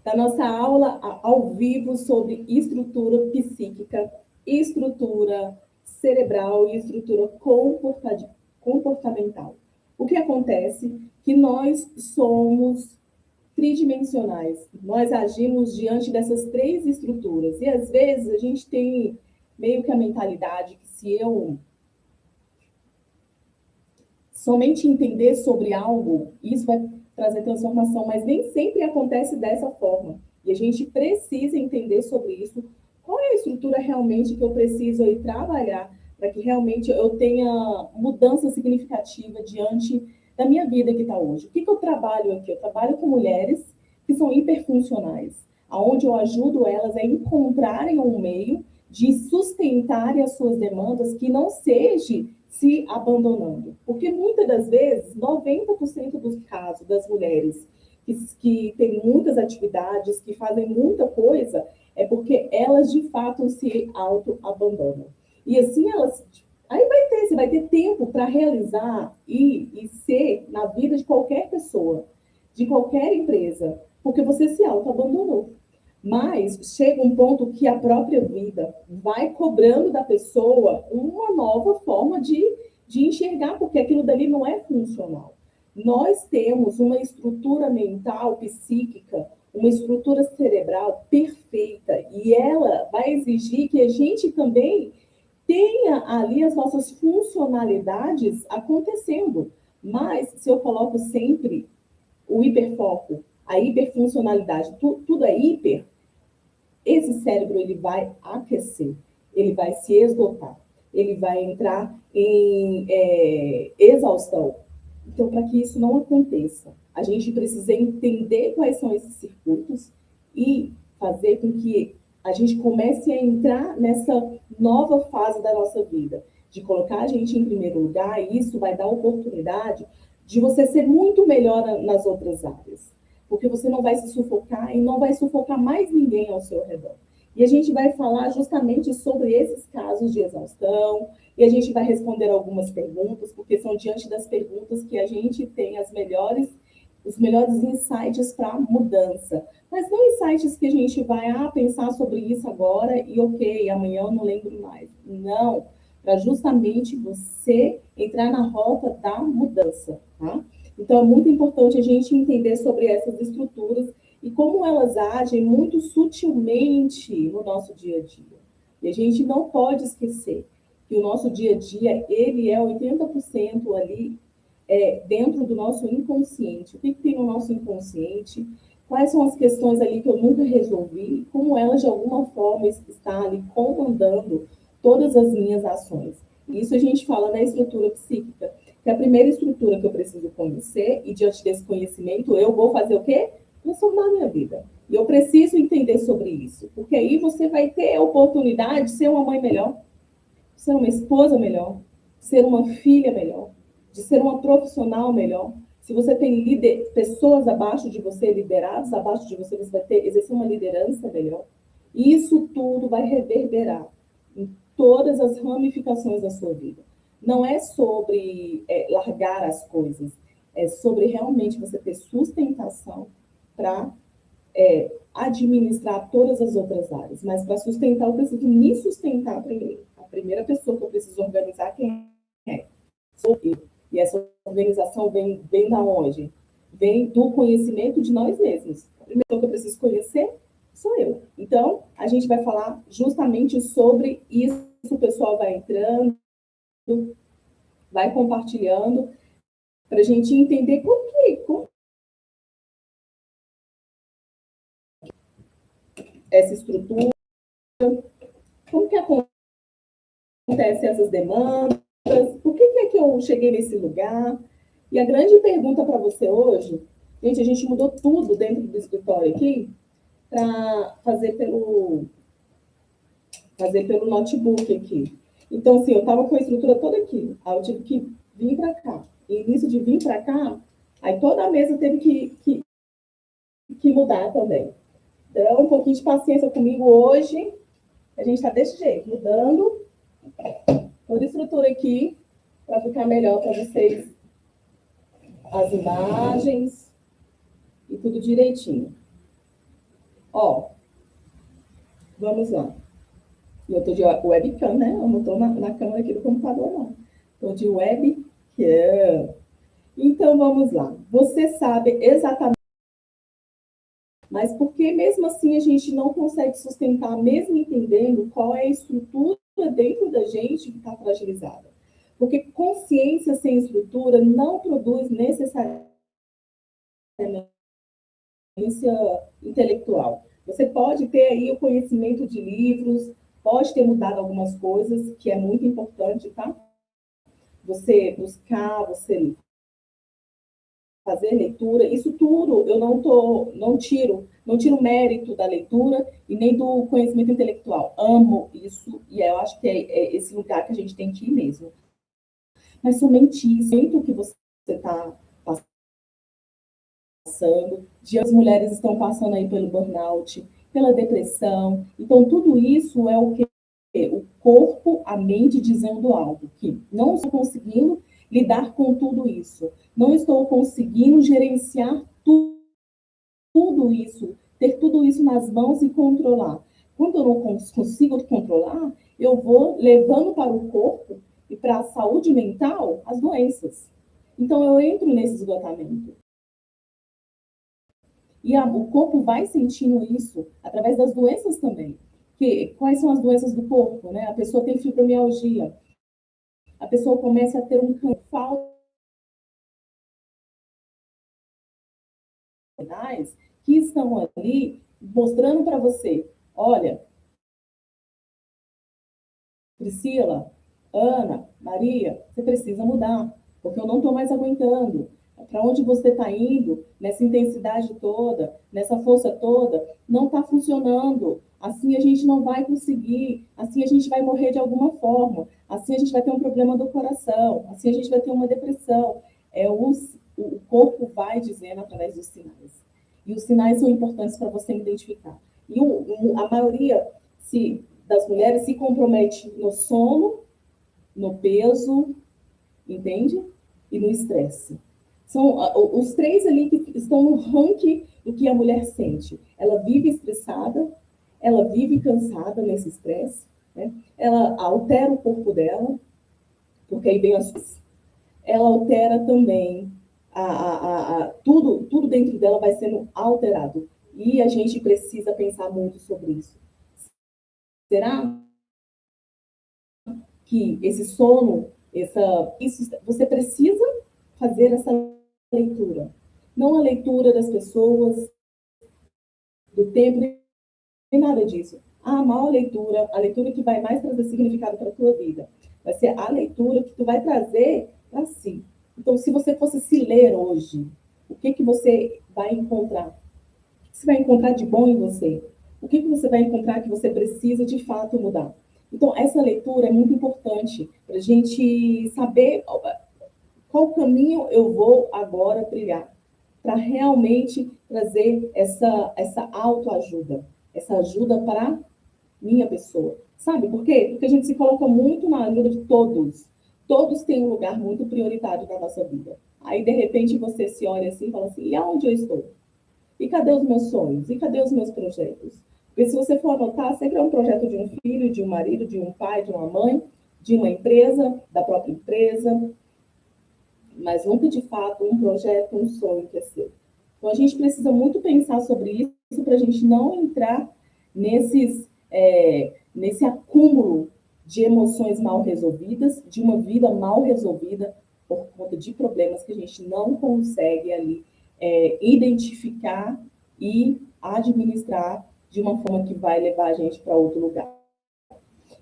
da nossa aula ao vivo sobre estrutura psíquica, estrutura cerebral e estrutura comportamental. O que acontece? Que nós somos tridimensionais. Nós agimos diante dessas três estruturas. E às vezes a gente tem meio que a mentalidade que se eu somente entender sobre algo, isso vai trazer transformação, mas nem sempre acontece dessa forma. E a gente precisa entender sobre isso. Qual é a estrutura realmente que eu preciso aí trabalhar para que realmente eu tenha mudança significativa diante da minha vida que está hoje? O que eu trabalho aqui? Eu trabalho com mulheres que são hiperfuncionais, aonde eu ajudo elas a encontrarem um meio de sustentarem as suas demandas que não seja se abandonando. Porque muitas das vezes, 90% dos casos das mulheres que têm muitas atividades, que fazem muita coisa, é porque elas de fato se auto-abandonam. E assim elas. Aí você vai ter tempo para realizar e ser na vida de qualquer pessoa, de qualquer empresa, porque você se auto-abandonou. Mas chega um ponto que a própria vida vai cobrando da pessoa uma nova forma de enxergar, porque aquilo dali não é funcional. Nós temos uma estrutura mental, psíquica, uma estrutura cerebral perfeita, e ela vai exigir que a gente também tenha ali as nossas funcionalidades acontecendo. Mas se eu coloco sempre o hiperfoco, a hiperfuncionalidade, tudo é hiper, esse cérebro ele vai aquecer, ele vai se esgotar, ele vai entrar em exaustão. Então, para que isso não aconteça, a gente precisa entender quais são esses circuitos e fazer com que a gente comece a entrar nessa nova fase da nossa vida, de colocar a gente em primeiro lugar, e isso vai dar oportunidade de você ser muito melhor nas outras áreas, porque você não vai se sufocar e não vai sufocar mais ninguém ao seu redor. E a gente vai falar justamente sobre esses casos de exaustão, e a gente vai responder algumas perguntas, porque são diante das perguntas que a gente tem os melhores insights para mudança. Mas não insights que a gente vai pensar sobre isso agora e ok, amanhã eu não lembro mais. Não, para justamente você entrar na rota da mudança, tá? Então, é muito importante a gente entender sobre essas estruturas e como elas agem muito sutilmente no nosso dia a dia. E a gente não pode esquecer que o nosso dia a dia, ele é 80% ali dentro do nosso inconsciente. O que tem no nosso inconsciente? Quais são as questões ali que eu nunca resolvi? Como elas, de alguma forma, estão ali comandando todas as minhas ações. Isso a gente fala na estrutura psíquica, que é a primeira estrutura que eu preciso conhecer, e diante desse conhecimento, eu vou fazer o quê? Transformar a minha vida. E eu preciso entender sobre isso, porque aí você vai ter a oportunidade de ser uma mãe melhor, de ser uma esposa melhor, de ser uma filha melhor, de ser uma profissional melhor. Se você tem pessoas abaixo de você, liderados abaixo de você, você vai exercer uma liderança melhor. E isso tudo vai reverberar em todas as ramificações da sua vida. Não é sobre largar as coisas, é sobre realmente você ter sustentação para administrar todas as outras áreas. Mas para sustentar, eu preciso me sustentar primeiro. A primeira pessoa que eu preciso organizar, quem é? Sou eu. E essa organização vem da onde? Vem do conhecimento de nós mesmos. A primeira pessoa que eu preciso conhecer sou eu. Então, a gente vai falar justamente sobre isso. O pessoal vai entrando, vai compartilhando, para a gente entender como essa estrutura, como que acontecem essas demandas, por que é que eu cheguei nesse lugar. E a grande pergunta para você hoje, gente, a gente mudou tudo dentro do escritório aqui para fazer pelo notebook aqui. Então, assim, eu estava com a estrutura toda aqui. Aí eu tive que vir para cá. E nisso de vir para cá, aí toda a mesa teve que mudar também. Então, um pouquinho de paciência comigo hoje. A gente está desse jeito, mudando toda a estrutura aqui para ficar melhor para vocês, as imagens e tudo direitinho. Ó, vamos lá. Eu estou de webcam, né? Eu não estou na câmera aqui do computador, não. Estou de webcam. Então, vamos lá. Você sabe exatamente, mas por que mesmo assim a gente não consegue sustentar, mesmo entendendo qual é a estrutura dentro da gente que está fragilizada? Porque consciência sem estrutura não produz necessariamente intelectual. Você pode ter aí o conhecimento de livros, pode ter mudado algumas coisas, que é muito importante, tá? Você buscar, você fazer leitura, isso tudo eu não tiro mérito da leitura e nem do conhecimento intelectual. Amo isso e eu acho que é esse lugar que a gente tem que ir mesmo. Mas somente isso, o que você está passando, de as mulheres estão passando aí pelo burnout, pela depressão. Então, tudo isso é o que? O corpo, a mente dizendo algo, que não estou conseguindo lidar com tudo isso, não estou conseguindo gerenciar tudo isso, ter tudo isso nas mãos e controlar. Quando eu não consigo controlar, eu vou levando para o corpo e para a saúde mental as doenças. Então, eu entro nesse esgotamento. E o corpo vai sentindo isso através das doenças também. Quais são as doenças do corpo? Né? A pessoa tem fibromialgia, a pessoa começa a ter um falta que estão ali mostrando para você, olha, Priscila, Ana, Maria, você precisa mudar, porque eu não estou mais aguentando. Para onde você está indo, nessa intensidade toda, nessa força toda, não está funcionando. Assim a gente não vai conseguir, assim a gente vai morrer de alguma forma, assim a gente vai ter um problema do coração, assim a gente vai ter uma depressão. O corpo vai dizendo através dos sinais. E os sinais são importantes para você identificar. E a maioria das mulheres se compromete no sono, no peso, entende? E no estresse. São os três ali que estão no ranking do que a mulher sente. Ela vive estressada, ela vive cansada nesse estresse, né? Ela altera o corpo dela, porque aí vem as. Ela altera também tudo dentro dela vai sendo alterado. E a gente precisa pensar muito sobre isso. Será que esse sono, você precisa fazer essa leitura? Não a leitura das pessoas, do tempo, nem nada disso. A maior leitura, a leitura que vai mais trazer significado para a tua vida, vai ser a leitura que tu vai trazer para si. Então, se você fosse se ler hoje, o que que você vai encontrar? O que você vai encontrar de bom em você? O que que você vai encontrar que você precisa de fato mudar? Então, essa leitura é muito importante para a gente saber qual caminho eu vou agora trilhar, para realmente trazer essa autoajuda, essa ajuda para minha pessoa. Sabe por quê? Porque a gente se coloca muito na ajuda de todos. Todos têm um lugar muito prioritário na nossa vida. Aí, de repente, você se olha assim e fala assim, e aonde eu estou? E cadê os meus sonhos? E cadê os meus projetos? Porque se você for anotar, sempre é um projeto de um filho, de um marido, de um pai, de uma mãe, de uma empresa, da própria empresa, mas nunca de fato um projeto, um sonho que é seu. Então a gente precisa muito pensar sobre isso para a gente não entrar nesse acúmulo de emoções mal resolvidas, de uma vida mal resolvida por conta de problemas que a gente não consegue ali identificar e administrar de uma forma que vai levar a gente para outro lugar.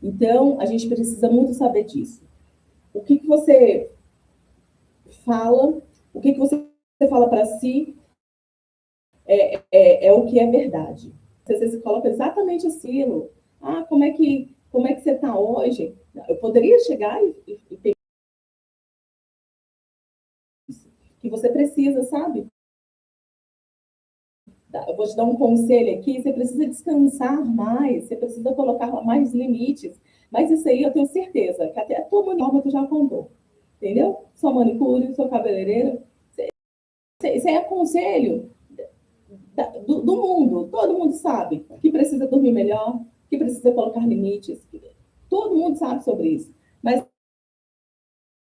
Então, a gente precisa muito saber disso. O que você fala, o que você fala para si é o que é verdade. Você se coloca exatamente aquilo. Ah, como é que você está hoje? Eu poderia chegar e pensar que você precisa, sabe? Eu vou te dar um conselho aqui, você precisa descansar mais, você precisa colocar mais limites. Mas isso aí eu tenho certeza que até a tua manicure tu já contou. Entendeu? Sua manicure, seu cabeleireiro. Isso aí é conselho do mundo. Todo mundo sabe que precisa dormir melhor, que precisa colocar limites. Todo mundo sabe sobre isso. Mas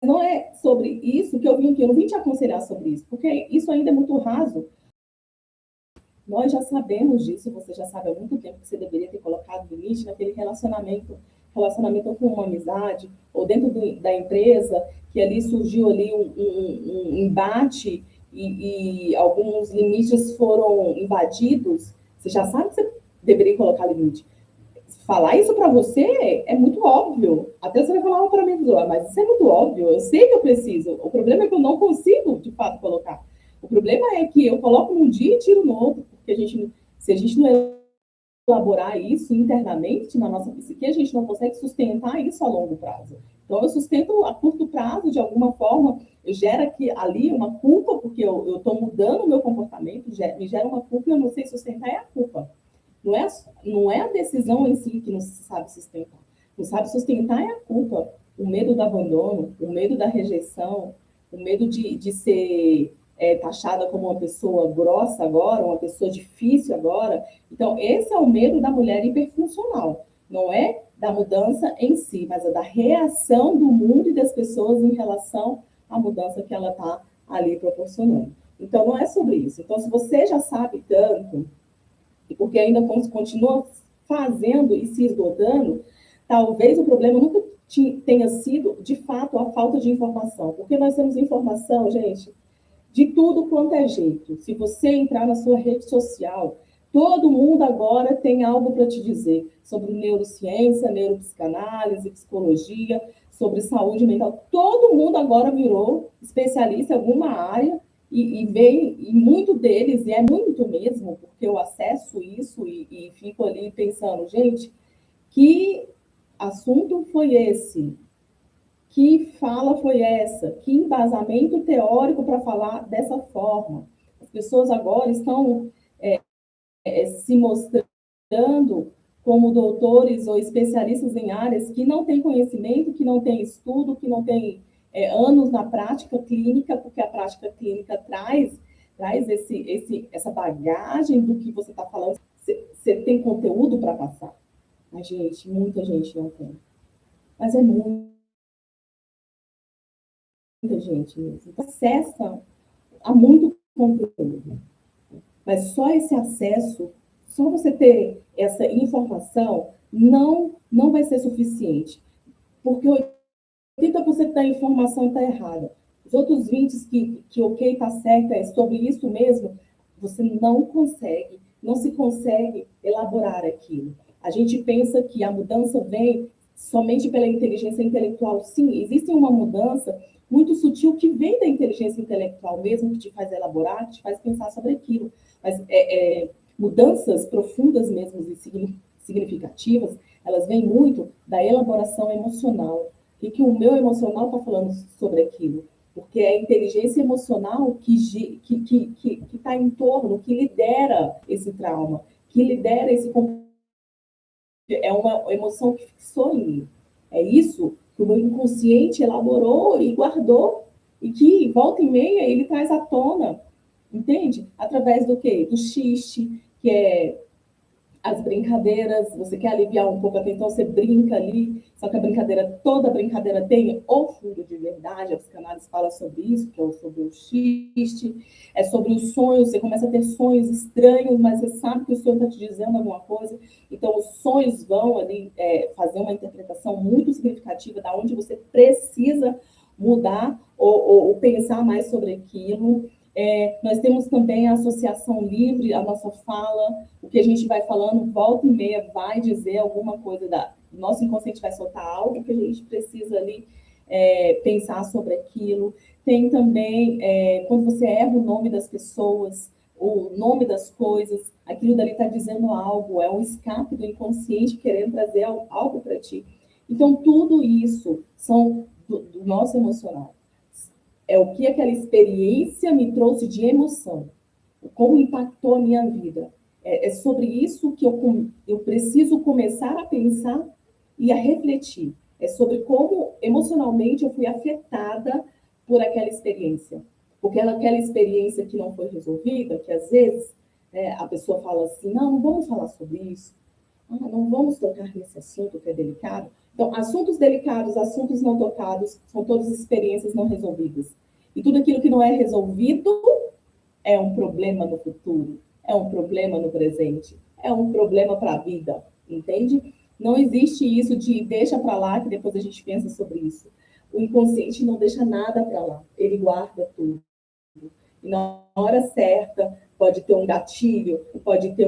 não é sobre isso que eu vim aqui. Eu não vim te aconselhar sobre isso, porque isso ainda é muito raso. Nós já sabemos disso, você já sabe há muito tempo que você deveria ter colocado limite naquele relacionamento com uma amizade, ou dentro da empresa, que ali surgiu ali um embate e alguns limites foram invadidos. Você já sabe que você deveria colocar limite. Falar isso para você é muito óbvio. Até você vai falar para mim, mas isso é muito óbvio, eu sei que eu preciso. O problema é que eu não consigo, de fato, colocar. O problema é que eu coloco num dia e tiro no outro, porque se a gente não elaborar isso internamente na nossa psique, a gente não consegue sustentar isso a longo prazo. Então, eu sustento a curto prazo, de alguma forma, gera aqui, ali uma culpa, porque eu estou mudando o meu comportamento, me gera uma culpa e eu não sei sustentar, é a culpa. Não é a decisão em si que não se sabe sustentar. Não sabe sustentar é a culpa. O medo do abandono, o medo da rejeição, o medo de ser taxada como uma pessoa grossa agora, uma pessoa difícil agora. Então, esse é o medo da mulher hiperfuncional. Não é da mudança em si, mas é da reação do mundo e das pessoas em relação à mudança que ela está ali proporcionando. Então, não é sobre isso. Então, se você já sabe tanto, e porque ainda continua fazendo e se esgotando, talvez o problema nunca tenha sido, de fato, a falta de informação. Porque nós temos informação, gente, de tudo quanto é jeito. Se você entrar na sua rede social, todo mundo agora tem algo para te dizer sobre neurociência, neuropsicanálise, psicologia, sobre saúde mental. Todo mundo agora virou especialista em alguma área e muito deles, e é muito mesmo, porque eu acesso isso e fico ali pensando, gente, que assunto foi esse? Que fala foi essa? Que embasamento teórico para falar dessa forma? As pessoas agora estão se mostrando como doutores ou especialistas em áreas que não têm conhecimento, que não têm estudo, que não têm anos na prática clínica, porque a prática clínica traz essa bagagem do que você está falando. Você tem conteúdo para passar? Mas, gente, muita gente não tem. Mas é muita gente mesmo. Então, acessa a muito conteúdo. Mas só esse acesso, só você ter essa informação, não vai ser suficiente. Porque 80% da informação está errada. Os outros 20% que ok, está certo, é sobre isso mesmo, você não se consegue elaborar aquilo. A gente pensa que a mudança vem somente pela inteligência intelectual. Sim, existe uma mudança muito sutil que vem da inteligência intelectual mesmo, que te faz elaborar, que te faz pensar sobre aquilo. Mas mudanças profundas mesmo e significativas, elas vêm muito da elaboração emocional. O que o meu emocional está falando sobre aquilo? Porque é a inteligência emocional que está em torno, que lidera esse trauma, que lidera esse comportamento. É uma emoção que fixou em mim. É isso que o meu inconsciente elaborou e guardou, e que, volta e meia, ele traz à tona, entende? Através do quê? Do xiste, que é as brincadeiras, você quer aliviar um pouco a tensão, você brinca ali, só que toda brincadeira tem o fundo de verdade, a psicanálise fala sobre isso, que é sobre o xiste, é sobre os sonhos, você começa a ter sonhos estranhos, mas você sabe que o sonho está te dizendo alguma coisa, então os sonhos vão ali fazer uma interpretação muito significativa da onde você precisa mudar ou pensar mais sobre aquilo. Nós temos também a associação livre, a nossa fala, o que a gente vai falando, volta e meia, vai dizer alguma coisa, o nosso inconsciente vai soltar algo que a gente precisa ali pensar sobre aquilo. Tem também, quando você erra o nome das pessoas, o nome das coisas, aquilo dali está dizendo algo, é um escape do inconsciente querendo trazer algo para ti. Então, tudo isso são do nosso emocional. É o que aquela experiência me trouxe de emoção, como impactou a minha vida. É sobre isso que eu preciso começar a pensar e a refletir. É sobre como emocionalmente eu fui afetada por aquela experiência. Porque aquela experiência que não foi resolvida, que às vezes né? A pessoa fala assim, não vamos falar sobre isso, não vamos tocar nesse assunto que é delicado. Então, assuntos delicados, assuntos não tocados, são todas experiências não resolvidas. E tudo aquilo que não é resolvido é um problema no futuro, é um problema no presente, é um problema para a vida, entende? Não existe isso de deixa para lá que depois a gente pensa sobre isso. O inconsciente não deixa nada para lá, ele guarda tudo. E na hora certa, pode ter um gatilho, pode ter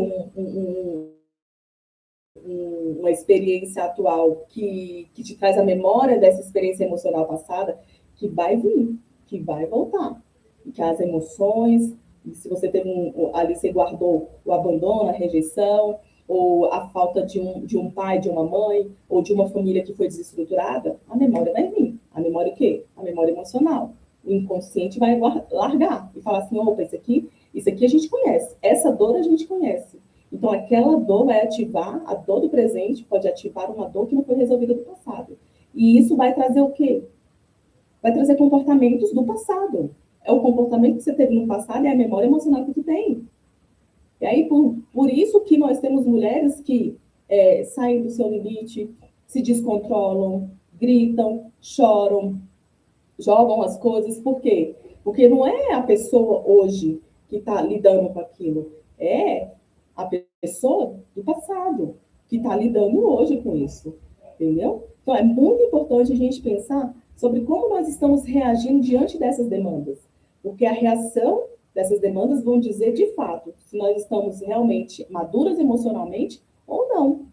uma experiência atual que te traz a memória dessa experiência emocional passada, que vai vir, que vai voltar. E que as emoções, se você teve ali você guardou o abandono, a rejeição, ou a falta de um pai, de uma mãe, ou de uma família que foi desestruturada, a memória vai vir. A memória o quê? A memória emocional. O inconsciente vai largar e falar assim, opa, isso aqui a gente conhece, essa dor a gente conhece. Então, aquela dor vai ativar, a dor do presente pode ativar uma dor que não foi resolvida do passado. E isso vai trazer o quê? Vai trazer comportamentos do passado. É o comportamento que você teve no passado, é a memória emocional que tu tem. E aí, por isso que nós temos mulheres que saem do seu limite, se descontrolam, gritam, choram, jogam as coisas. Por quê? Porque não é a pessoa hoje que está lidando com aquilo, é a pessoa do passado que está lidando hoje com isso, entendeu? Então, é muito importante a gente pensar sobre como nós estamos reagindo diante dessas demandas, porque a reação dessas demandas vão dizer, de fato, se nós estamos realmente maduras emocionalmente ou não.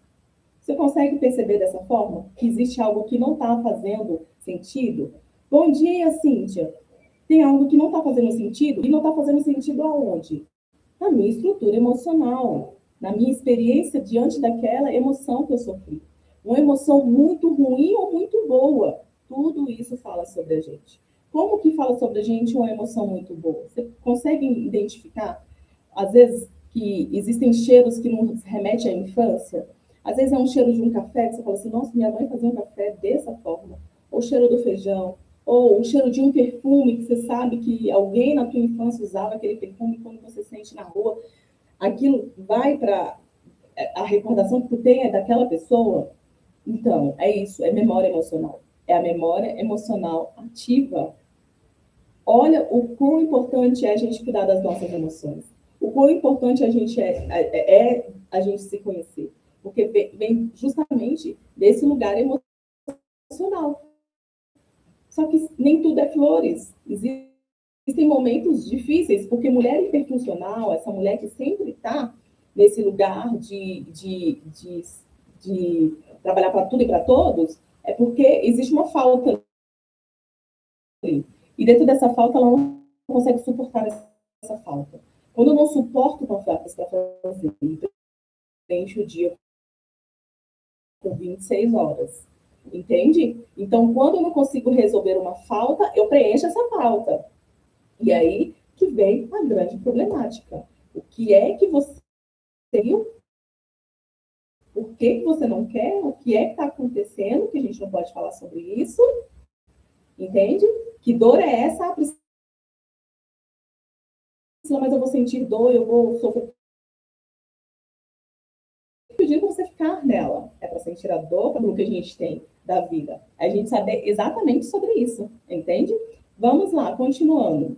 Você consegue perceber dessa forma? Que existe algo que não está fazendo sentido? Bom dia, Cíntia. Tem algo que não está fazendo sentido? E não está fazendo sentido aonde? Na minha estrutura emocional, na minha experiência diante daquela emoção que eu sofri. Uma emoção muito ruim ou muito boa. Tudo isso fala sobre a gente. Como que fala sobre a gente uma emoção muito boa? Você consegue identificar, às vezes, que existem cheiros que nos remetem à infância? Às vezes é um cheiro de um café que você fala assim, nossa, minha mãe fazia um café dessa forma. Ou o cheiro do feijão, ou o cheiro de um perfume que você sabe que alguém na tua infância usava aquele perfume quando você sente na rua, aquilo vai para a recordação que tu tem é daquela pessoa. Então, é isso, é memória emocional. É a memória emocional ativa. Olha o quão importante é a gente cuidar das nossas emoções. O quão importante a gente é a gente se conhecer. Porque vem justamente desse lugar emocional. Só que nem tudo é flores. Existem momentos difíceis, porque mulher hiperfuncional, essa mulher que sempre está nesse lugar de trabalhar para tudo e para todos, é porque existe uma falta ali. E dentro dessa falta, ela não consegue suportar essa falta. Quando eu não suporto conflitos para fazer, preenche o dia com 26 horas. Entende? Então, quando eu não consigo resolver uma falta, eu preencho essa falta. E aí que vem a grande problemática. O que é que você tem? Por que você não quer? O que é que está acontecendo? Que a gente não pode falar sobre isso. Entende? Que dor é essa? Ah, Priscila, mas eu vou sentir dor, eu vou sofrer. Pedir para você ficar nela. É para sentir a dor pelo que a gente tem da vida. A gente saber exatamente sobre isso. Entende? Vamos lá, continuando.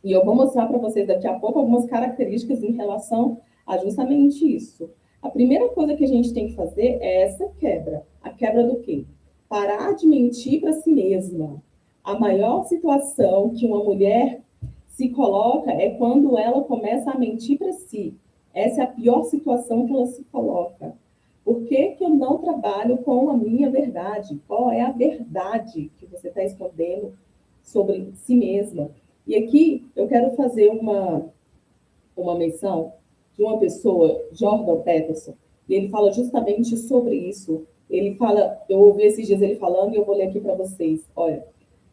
E eu vou mostrar para vocês daqui a pouco algumas características em relação a justamente isso. A primeira coisa que a gente tem que fazer é essa quebra. A quebra do quê? Parar de mentir para si mesma. A maior situação que uma mulher se coloca é quando ela começa a mentir para si. Essa é a pior situação que ela se coloca. Por que que eu não trabalho com a minha verdade? Qual é a verdade que você está escondendo sobre si mesma? E aqui eu quero fazer uma menção de uma pessoa, Jordan Peterson, e ele fala justamente sobre isso. Ele fala, eu ouvi esses dias ele falando e eu vou ler aqui para vocês. Olha,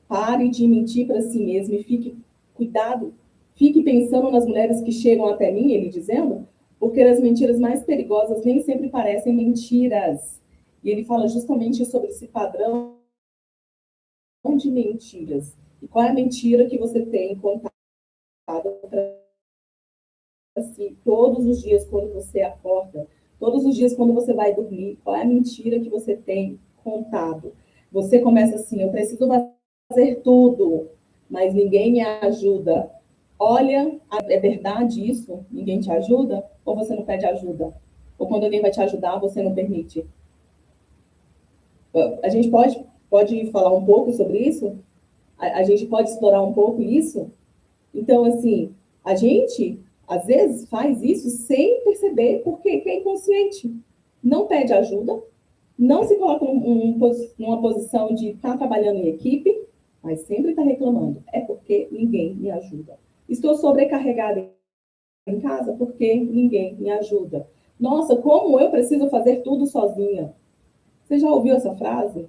pare de mentir para si mesmo e cuidado, fique pensando nas mulheres que chegam até mim, ele dizendo, porque as mentiras mais perigosas nem sempre parecem mentiras. E ele fala justamente sobre esse padrão de mentiras. E qual é a mentira que você tem contado para si todos os dias quando você acorda, todos os dias quando você vai dormir, qual é a mentira que você tem contado. Você começa assim, eu preciso fazer tudo, mas ninguém me ajuda. Olha, é verdade isso? Ninguém te ajuda? Ou você não pede ajuda? Ou quando alguém vai te ajudar, você não permite? A gente pode falar um pouco sobre isso? A gente pode explorar um pouco isso? Então, assim, a gente, às vezes, faz isso sem perceber, porque é inconsciente. Não pede ajuda, não se coloca numa posição de estar trabalhando em equipe, mas sempre está reclamando. É porque ninguém me ajuda. Estou sobrecarregada em casa porque ninguém me ajuda. Nossa, como eu preciso fazer tudo sozinha. Você já ouviu essa frase?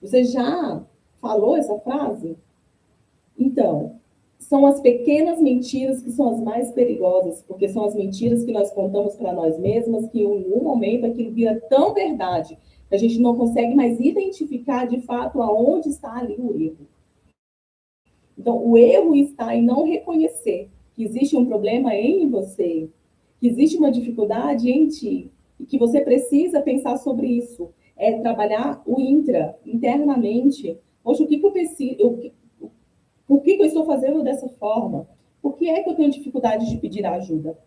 Você já falou essa frase? Então, são as pequenas mentiras que são as mais perigosas, porque são as mentiras que nós contamos para nós mesmas, que em um momento aquilo vira tão verdade, que a gente não consegue mais identificar de fato aonde está ali o erro. Então, o erro está em não reconhecer que existe um problema em você, que existe uma dificuldade em ti, e que você precisa pensar sobre isso. É trabalhar o internamente. Poxa, o que eu preciso, por que eu estou fazendo dessa forma? Por que é que eu tenho dificuldade de pedir ajuda?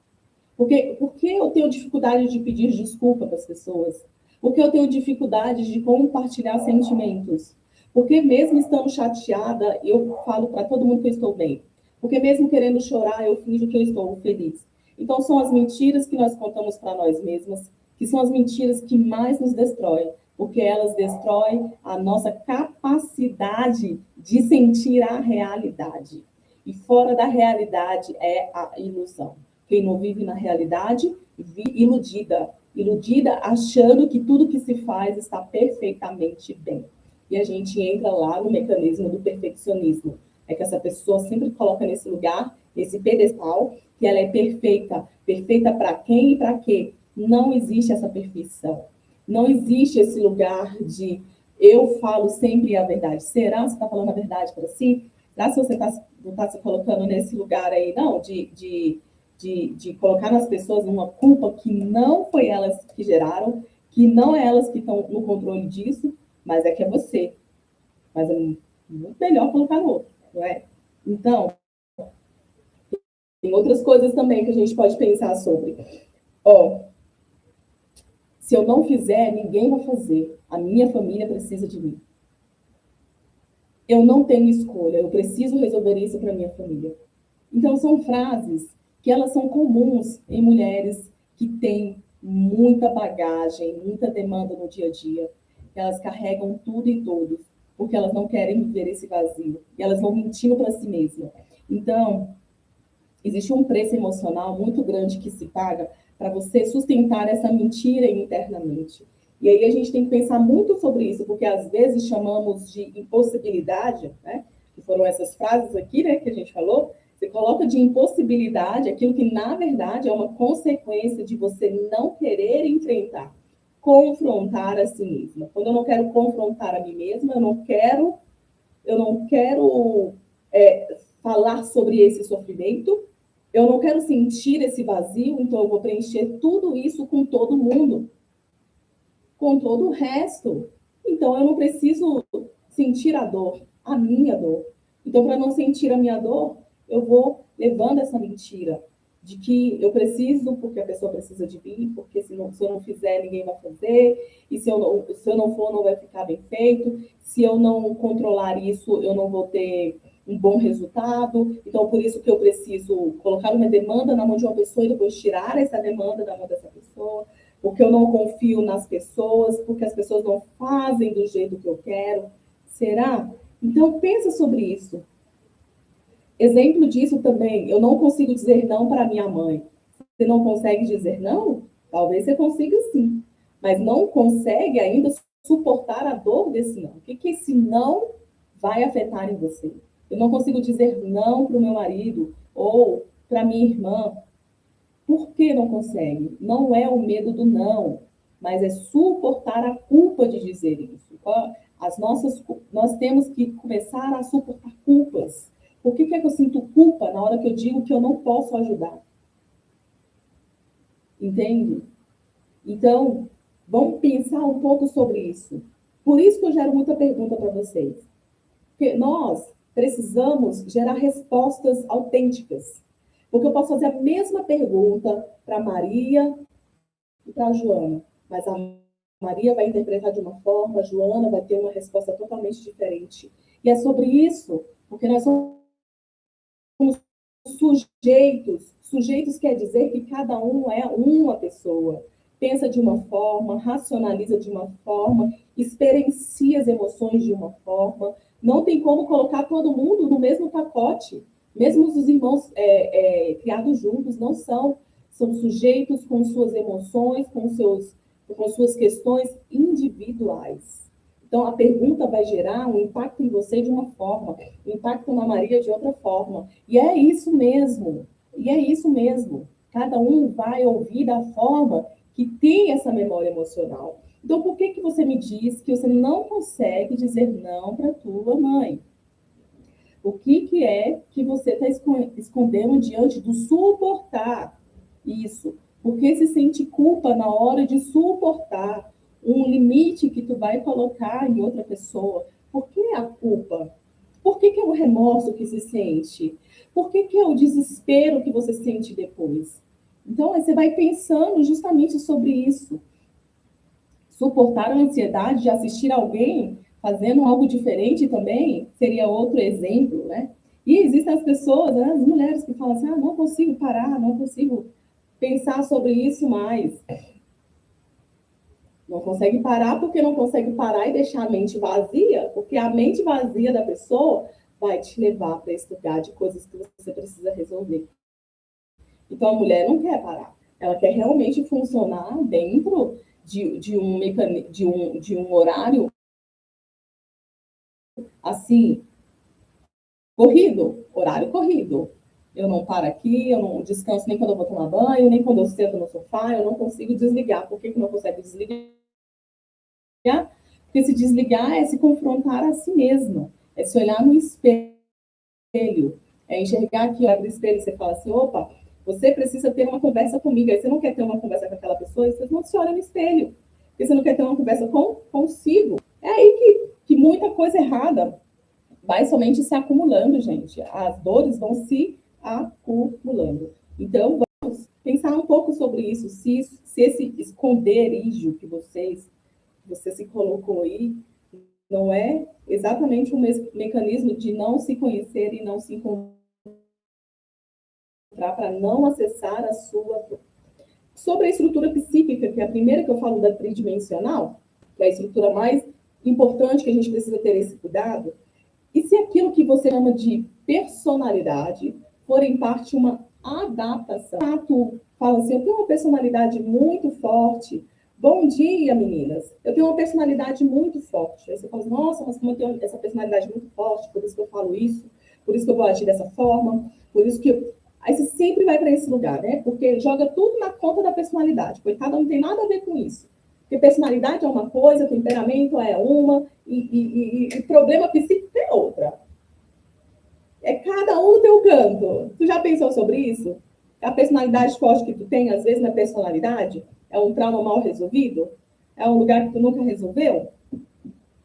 Por que eu tenho dificuldade de pedir desculpa para as pessoas? Por que eu tenho dificuldade de compartilhar sentimentos? Porque mesmo estando chateada, eu falo para todo mundo que eu estou bem. Porque mesmo querendo chorar, eu finjo que eu estou feliz. Então, são as mentiras que nós contamos para nós mesmas, que são as mentiras que mais nos destroem, porque elas destroem a nossa capacidade de sentir a realidade. E fora da realidade é a ilusão. Quem não vive na realidade, vive iludida achando que tudo que se faz está perfeitamente bem. E a gente entra lá no mecanismo do perfeccionismo. É que essa pessoa sempre coloca nesse lugar, nesse pedestal, que ela é perfeita. Perfeita para quem e para quê? Não existe essa perfeição. Não existe esse lugar de eu falo sempre a verdade. Será que você está falando a verdade para si? Será que você não está se colocando nesse lugar aí, não, de colocar nas pessoas uma culpa que não foi elas que geraram, que não é elas que estão no controle disso, mas é que é você. Mas é muito melhor colocar no outro, não é? Então, tem outras coisas também que a gente pode pensar sobre. Ó, se eu não fizer, ninguém vai fazer. A minha família precisa de mim. Eu não tenho escolha, eu preciso resolver isso para minha família. Então, são frases que elas são comuns em mulheres que têm muita bagagem, muita demanda no dia a dia. Elas carregam tudo e todos, porque elas não querem viver esse vazio. E elas vão mentindo para si mesmas. Então, existe um preço emocional muito grande que se paga para você sustentar essa mentira internamente. E aí a gente tem que pensar muito sobre isso, porque às vezes chamamos de impossibilidade, né? Que foram essas frases aqui, né, que a gente falou. Você coloca de impossibilidade aquilo que, na verdade, é uma consequência de você não querer enfrentar, confrontar a si mesma. Quando eu não quero confrontar a mim mesma, eu não quero falar sobre esse sofrimento, eu não quero sentir esse vazio, então eu vou preencher tudo isso com todo mundo, com todo o resto. Então eu não preciso sentir a dor, a minha dor. Então, para não sentir a minha dor, eu vou levando essa mentira de que eu preciso, porque a pessoa precisa de mim, porque se eu não fizer, ninguém vai fazer, e se eu não for, não vai ficar bem feito, se eu não controlar isso, eu não vou ter um bom resultado. Então, por isso que eu preciso colocar uma demanda na mão de uma pessoa e depois tirar essa demanda da mão dessa pessoa, porque eu não confio nas pessoas, porque as pessoas não fazem do jeito que eu quero. Será? Então, pensa sobre isso. Exemplo disso também, eu não consigo dizer não para minha mãe. Você não consegue dizer não? Talvez você consiga sim, mas não consegue ainda suportar a dor desse não. O que esse não vai afetar em você? Eu não consigo dizer não para o meu marido ou para minha irmã. Por que não consegue? Não é o medo do não, mas é suportar a culpa de dizer isso. Nós temos que começar a suportar culpas. Por que é que eu sinto culpa na hora que eu digo que eu não posso ajudar? entende? Então, vamos pensar um pouco sobre isso. Por isso que eu gero muita pergunta para vocês. Porque nós precisamos gerar respostas autênticas. Porque eu posso fazer a mesma pergunta para a Maria e para a Joana, mas a Maria vai interpretar de uma forma, a Joana vai ter uma resposta totalmente diferente. E é sobre isso, porque nós somos sujeitos. Sujeitos quer dizer que cada um é uma pessoa. Pensa de uma forma, racionaliza de uma forma, experiencia as emoções de uma forma. Não tem como colocar todo mundo no mesmo pacote. Mesmo os irmãos criados juntos não são. São sujeitos com suas emoções, com suas questões individuais. Então, a pergunta vai gerar um impacto em você de uma forma, um impacto na Maria de outra forma. E é isso mesmo. E é isso mesmo. Cada um vai ouvir da forma que tem essa memória emocional. Então, por que você me diz que você não consegue dizer não para tua mãe? O que é que você está escondendo diante do suportar isso? Porque se sente culpa na hora de suportar um limite que tu vai colocar em outra pessoa? Por que a culpa? Por que é o remorso que se sente? Por que é o desespero que você sente depois? Então, você vai pensando justamente sobre isso. Suportar a ansiedade de assistir alguém fazendo algo diferente também seria outro exemplo, né? E existem as pessoas, né, as mulheres que falam assim, não consigo parar, não consigo pensar sobre isso mais. Não consegue parar porque não consegue parar e deixar a mente vazia, porque a mente vazia da pessoa vai te levar para esse lugar de coisas que você precisa resolver. Então, a mulher não quer parar. Ela quer realmente funcionar dentro de um horário assim, corrido, horário corrido. Eu não paro aqui, eu não descanso nem quando eu vou tomar banho, nem quando eu sento no sofá, eu não consigo desligar. Por que não consegue desligar? Porque se desligar é se confrontar a si mesma, é se olhar no espelho, é enxergar aqui, olha no espelho e você fala assim, opa, você precisa ter uma conversa comigo. Aí você não quer ter uma conversa com aquela pessoa, e você não se olha no espelho, porque você não quer ter uma conversa consigo. É aí que muita coisa errada vai somente se acumulando, gente. As dores vão se acumulando. Então, vamos pensar um pouco sobre isso. Se esse esconderijo que você se colocou aí não é exatamente o mesmo mecanismo de não se conhecer e não se encontrar para não acessar a sua dor. Sobre a estrutura psíquica, que é a primeira que eu falo da tridimensional, que é a estrutura mais importante que a gente precisa ter esse cuidado, e se aquilo que você chama de personalidade for, em parte, uma adaptação? Tu fala assim, eu tenho uma personalidade muito forte. Bom dia, meninas. Eu tenho uma personalidade muito forte. Aí você fala, nossa, mas como eu tenho essa personalidade muito forte, por isso que eu falo isso, por isso que eu vou agir dessa forma, por isso que... Aí você sempre vai para esse lugar, né? Porque joga tudo na conta da personalidade. Coitada, não tem nada a ver com isso. Porque personalidade é uma coisa, temperamento é uma, e problema psíquico é outra. É cada um no teu canto. Tu já pensou sobre isso? A personalidade forte que tu tem, às vezes, na personalidade, é um trauma mal resolvido? É um lugar que tu nunca resolveu?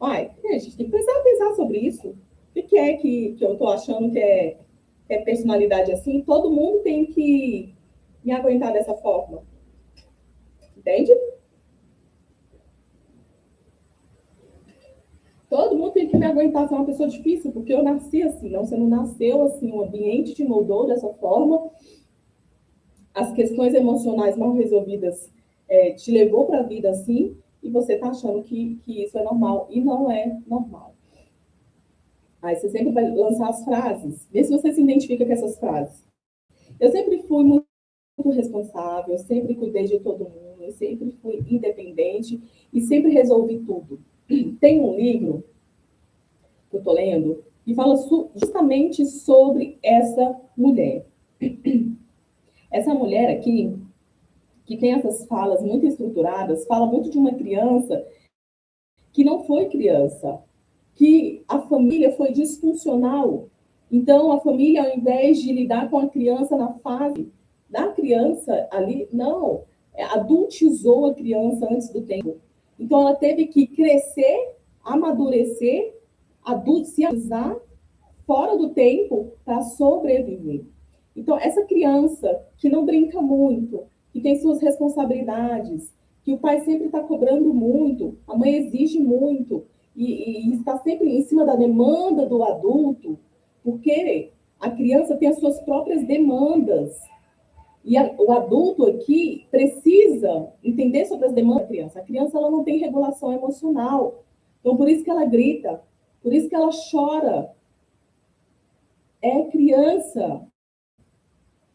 Ai, a gente tem que pensar sobre isso. O que é que eu tô achando que é personalidade assim? Todo mundo tem que me aguentar dessa forma. Entende? Todo mundo tem que me aguentar ser uma pessoa difícil, porque eu nasci assim, não, você não nasceu assim, o ambiente te moldou dessa forma, as questões emocionais mal resolvidas te levou para a vida assim, e você está achando que isso é normal, e não é normal. Aí você sempre vai lançar as frases, vê se você se identifica com essas frases. Eu sempre fui muito responsável, eu sempre cuidei de todo mundo, eu sempre fui independente e sempre resolvi tudo. Tem um livro que eu estou lendo, e fala justamente sobre essa mulher. Essa mulher aqui, que tem essas falas muito estruturadas, fala muito de uma criança que não foi criança, que a família foi disfuncional. Então, a família, ao invés de lidar com a criança na fase da criança ali, não, adultizou a criança antes do tempo. Então, ela teve que crescer, amadurecer, adultizar fora do tempo para sobreviver. Então, essa criança que não brinca muito, que tem suas responsabilidades, que o pai sempre está cobrando muito, a mãe exige muito, e está sempre em cima da demanda do adulto, porque a criança tem as suas próprias demandas. E o adulto aqui precisa entender sobre as demandas da criança. A criança ela não tem regulação emocional. Então, por isso que ela grita, por isso que ela chora. É criança.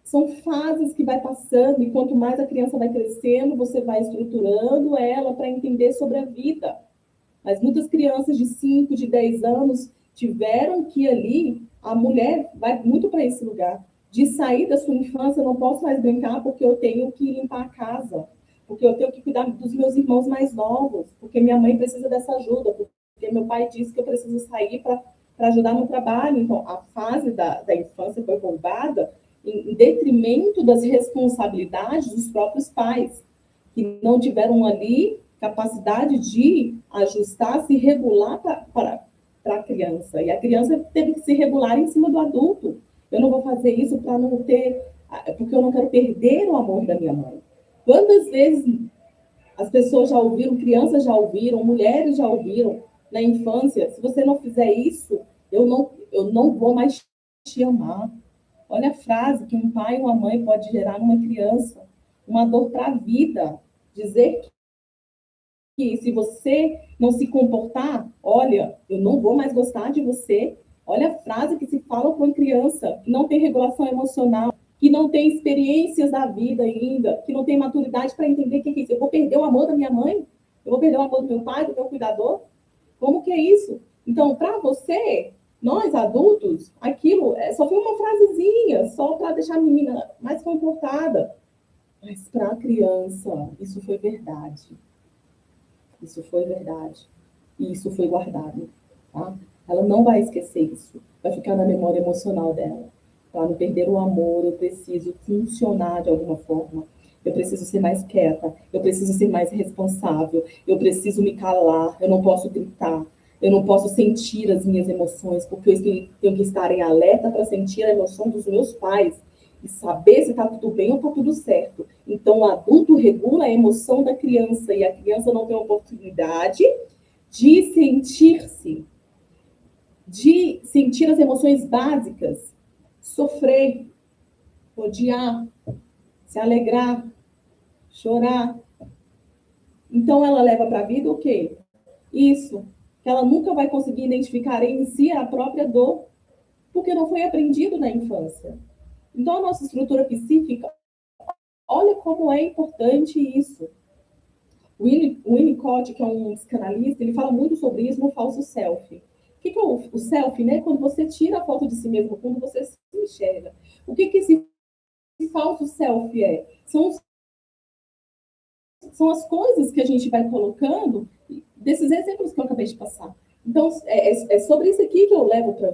São fases que vai passando, e quanto mais a criança vai crescendo, você vai estruturando ela para entender sobre a vida. Mas muitas crianças de 5, de 10 anos tiveram que ali, a mulher vai muito para esse lugar, de sair da sua infância, eu não posso mais brincar porque eu tenho que limpar a casa, porque eu tenho que cuidar dos meus irmãos mais novos, porque minha mãe precisa dessa ajuda, porque meu pai disse que eu preciso sair para ajudar no trabalho. Então, a fase da infância foi roubada em detrimento das responsabilidades dos próprios pais, que não tiveram ali capacidade de ajustar, se regular para a criança. E a criança teve que se regular em cima do adulto. Eu não vou fazer isso para não ter, porque eu não quero perder o amor da minha mãe. Quantas vezes as pessoas já ouviram, crianças já ouviram, mulheres já ouviram na infância: se você não fizer isso, eu não vou mais te amar. Olha a frase que um pai ou uma mãe pode gerar numa criança, uma dor para a vida. Dizer que se você não se comportar, olha, eu não vou mais gostar de você. Olha a frase que se fala com uma criança que não tem regulação emocional, que não tem experiências da vida ainda, que não tem maturidade para entender o que é isso. Eu vou perder o amor da minha mãe? Eu vou perder o amor do meu pai, do meu cuidador? Como que é isso? Então, para você, nós adultos, aquilo só foi uma frasezinha, só para deixar a menina mais comportada. Mas para a criança, isso foi verdade. Isso foi verdade. E isso foi guardado. Tá? Ela não vai esquecer isso. Vai ficar na memória emocional dela. Para não perder o amor, eu preciso funcionar de alguma forma. Eu preciso ser mais quieta. Eu preciso ser mais responsável. Eu preciso me calar. Eu não posso gritar. Eu não posso sentir as minhas emoções, porque eu tenho que estar em alerta para sentir a emoção dos meus pais e saber se está tudo bem ou está tudo certo. Então, o adulto regula a emoção da criança e a criança não tem oportunidade de sentir-se, de sentir as emoções básicas, sofrer, odiar, se alegrar, chorar. Então, ela leva para a vida o quê? Isso, que ela nunca vai conseguir identificar em si a própria dor, porque não foi aprendido na infância. Então, a nossa estrutura psíquica, olha como é importante isso. O Winnicott, que é um psicanalista, ele fala muito sobre isso no falso self. O que é o self, né? Quando você tira a foto de si mesmo, quando você se enxerga. O que esse falso self é? São as coisas que a gente vai colocando, desses exemplos que eu acabei de passar. Então, é sobre isso aqui que eu levo para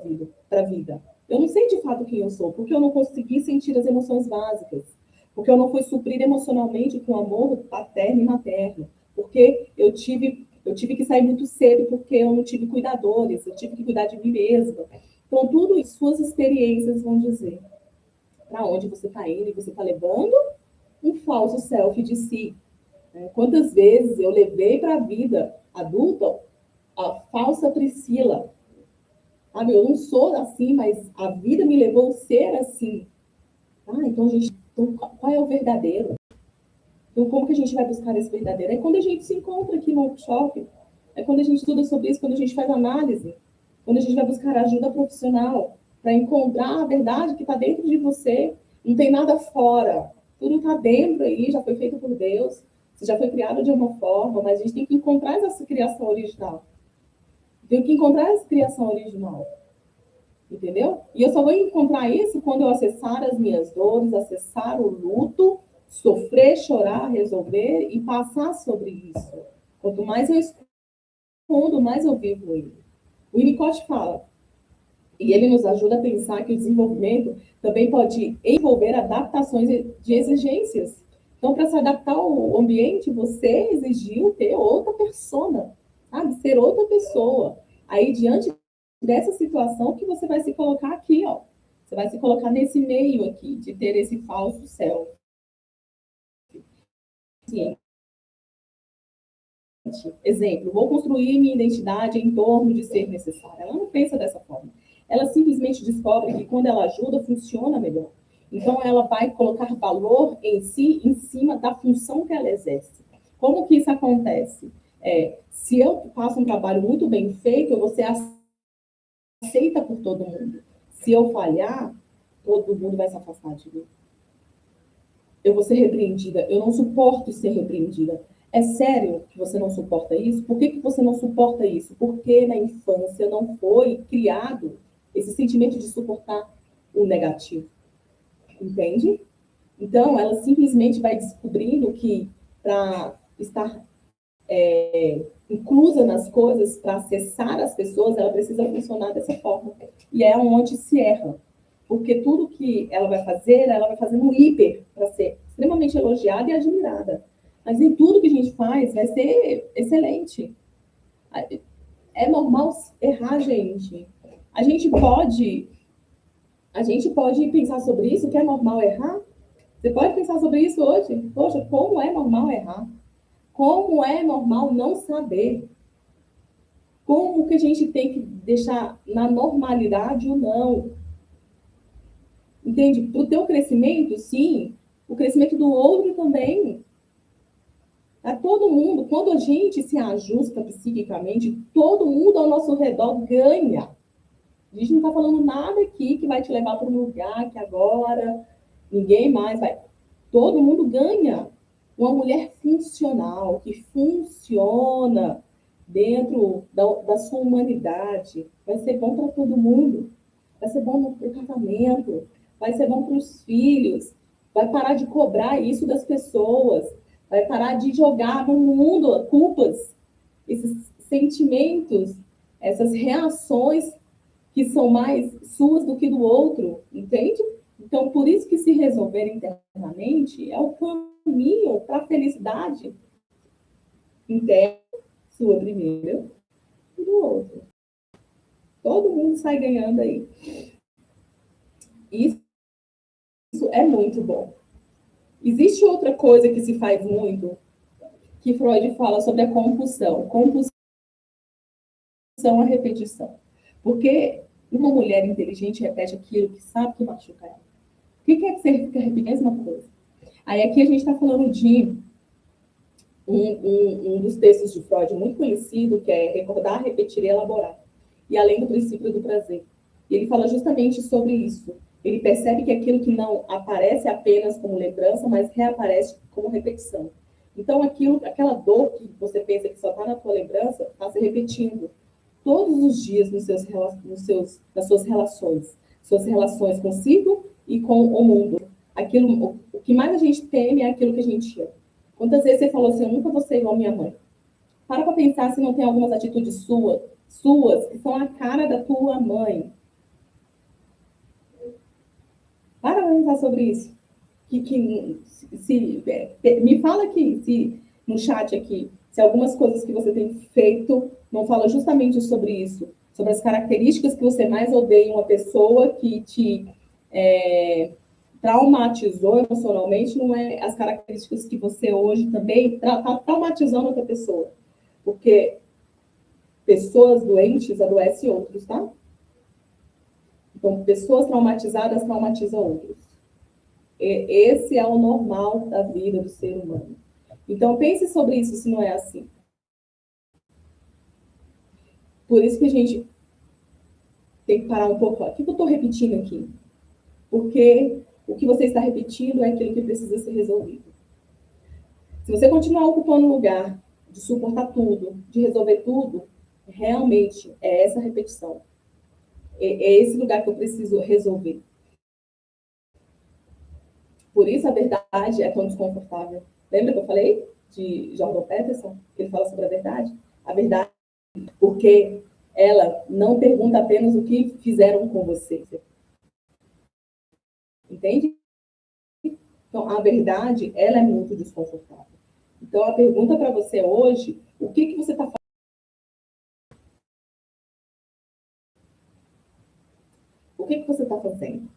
a vida. Eu não sei de fato quem eu sou, porque eu não consegui sentir as emoções básicas, porque eu não fui suprir emocionalmente com amor paterno e materno, porque eu tive que sair muito cedo, porque eu não tive cuidadores, eu tive que cuidar de mim mesma. Então, tudo isso, suas experiências vão dizer para onde você está indo, e você está levando um falso self de si. Quantas vezes eu levei para a vida adulta a falsa Priscila? Sabe, eu não sou assim, mas a vida me levou a ser assim. Então, qual é o verdadeiro? Então, como que a gente vai buscar esse verdadeiro? É quando a gente se encontra aqui no workshop, é quando a gente estuda sobre isso, quando a gente faz análise, quando a gente vai buscar ajuda profissional para encontrar a verdade que está dentro de você. Não tem nada fora. Tudo está dentro aí, já foi feito por Deus. Você já foi criado de uma forma, mas a gente tem que encontrar essa criação original. Tem que encontrar essa criação original. Entendeu? E eu só vou encontrar isso quando eu acessar as minhas dores, acessar o luto, sofrer, chorar, resolver e passar sobre isso. Quanto mais eu escondo, mais eu vivo ele. O Winnicott fala, e ele nos ajuda a pensar que o desenvolvimento também pode envolver adaptações de exigências. Então, para se adaptar ao ambiente, você exigiu ter outra persona, sabe? Ser outra pessoa. Aí, diante dessa situação, que você vai se colocar aqui, ó. Você vai se colocar nesse meio aqui, de ter esse falso self. Exemplo, vou construir minha identidade em torno de ser necessária. Ela não pensa dessa forma. Ela simplesmente descobre que quando ela ajuda, funciona melhor. Então, ela vai colocar valor em si, em cima da função que ela exerce. Como que isso acontece? Se eu faço um trabalho muito bem feito, eu vou ser aceita por todo mundo. Se eu falhar, todo mundo vai se afastar de mim. Eu vou ser repreendida. Eu não suporto ser repreendida. É sério que você não suporta isso? Por que você não suporta isso? Porque na infância não foi criado esse sentimento de suportar o negativo. Entende? Então, ela simplesmente vai descobrindo que para estar inclusa nas coisas, para acessar as pessoas, ela precisa funcionar dessa forma. E é onde se erra. Porque tudo que ela vai fazer no hiper, para ser extremamente elogiada e admirada. Mas em tudo que a gente faz vai ser excelente. É normal errar, gente. A gente pode pensar sobre isso, que é normal errar? Você pode pensar sobre isso hoje? Poxa, como é normal errar? Como é normal não saber? Como que a gente tem que deixar na normalidade ou não? Entende? Para o teu crescimento, sim. O crescimento do outro também. A todo mundo, quando a gente se ajusta psiquicamente, todo mundo ao nosso redor ganha. A gente não está falando nada aqui que vai te levar para um lugar que agora ninguém mais vai. Todo mundo ganha. Uma mulher funcional, que funciona dentro da sua humanidade, vai ser bom para todo mundo. Vai ser bom para o casamento, vai ser bom para os filhos, vai parar de cobrar isso das pessoas, vai parar de jogar no mundo culpas, esses sentimentos, essas reações que são mais suas do que do outro, entende? Então, por isso que se resolver internamente é o caminho para a felicidade interna, sua primeira e do outro. Todo mundo sai ganhando aí. Isso é muito bom. Existe outra coisa que se faz muito, que Freud fala sobre a compulsão. Compulsão é repetição. Porque uma mulher inteligente repete aquilo que sabe que machuca ela. O que quer dizer que repete a mesma coisa? Aí aqui a gente está falando de um dos textos de Freud muito conhecido, que é Recordar, Repetir e Elaborar. E além do princípio do prazer. E ele fala justamente sobre isso. Ele percebe que aquilo que não aparece apenas como lembrança, mas reaparece como repetição. Então, aquela dor que você pensa que só está na tua lembrança, está se repetindo todos os dias nas suas relações consigo e com o mundo. O que mais a gente teme é aquilo que a gente ama. Quantas vezes você falou assim, eu nunca vou ser igual a minha mãe? Para pensar se não tem algumas atitudes suas que são a cara da tua mãe. Para pensar sobre isso. Me fala aqui, no chat aqui, se algumas coisas que você tem feito não fala justamente sobre isso, sobre as características que você mais odeia em uma pessoa que te traumatizou emocionalmente, não é as características que você hoje também está traumatizando outra pessoa. Porque pessoas doentes adoecem outros, tá? Então, pessoas traumatizadas traumatizam outros. Esse é o normal da vida do ser humano. Então, pense sobre isso, se não é assim. Por isso que a gente tem que parar um pouco. O que eu estou repetindo aqui? Porque o que você está repetindo é aquilo que precisa ser resolvido. Se você continuar ocupando o lugar de suportar tudo, de resolver tudo, realmente é essa repetição. É esse lugar que eu preciso resolver. Por isso a verdade é tão desconfortável. Lembra que eu falei de Jordan Peterson? Ele fala sobre a verdade? A verdade, porque ela não pergunta apenas o que fizeram com você. Entende? Então, a verdade, ela é muito desconfortável. Então, a pergunta para você hoje, o que você está fazendo? O que você está fazendo?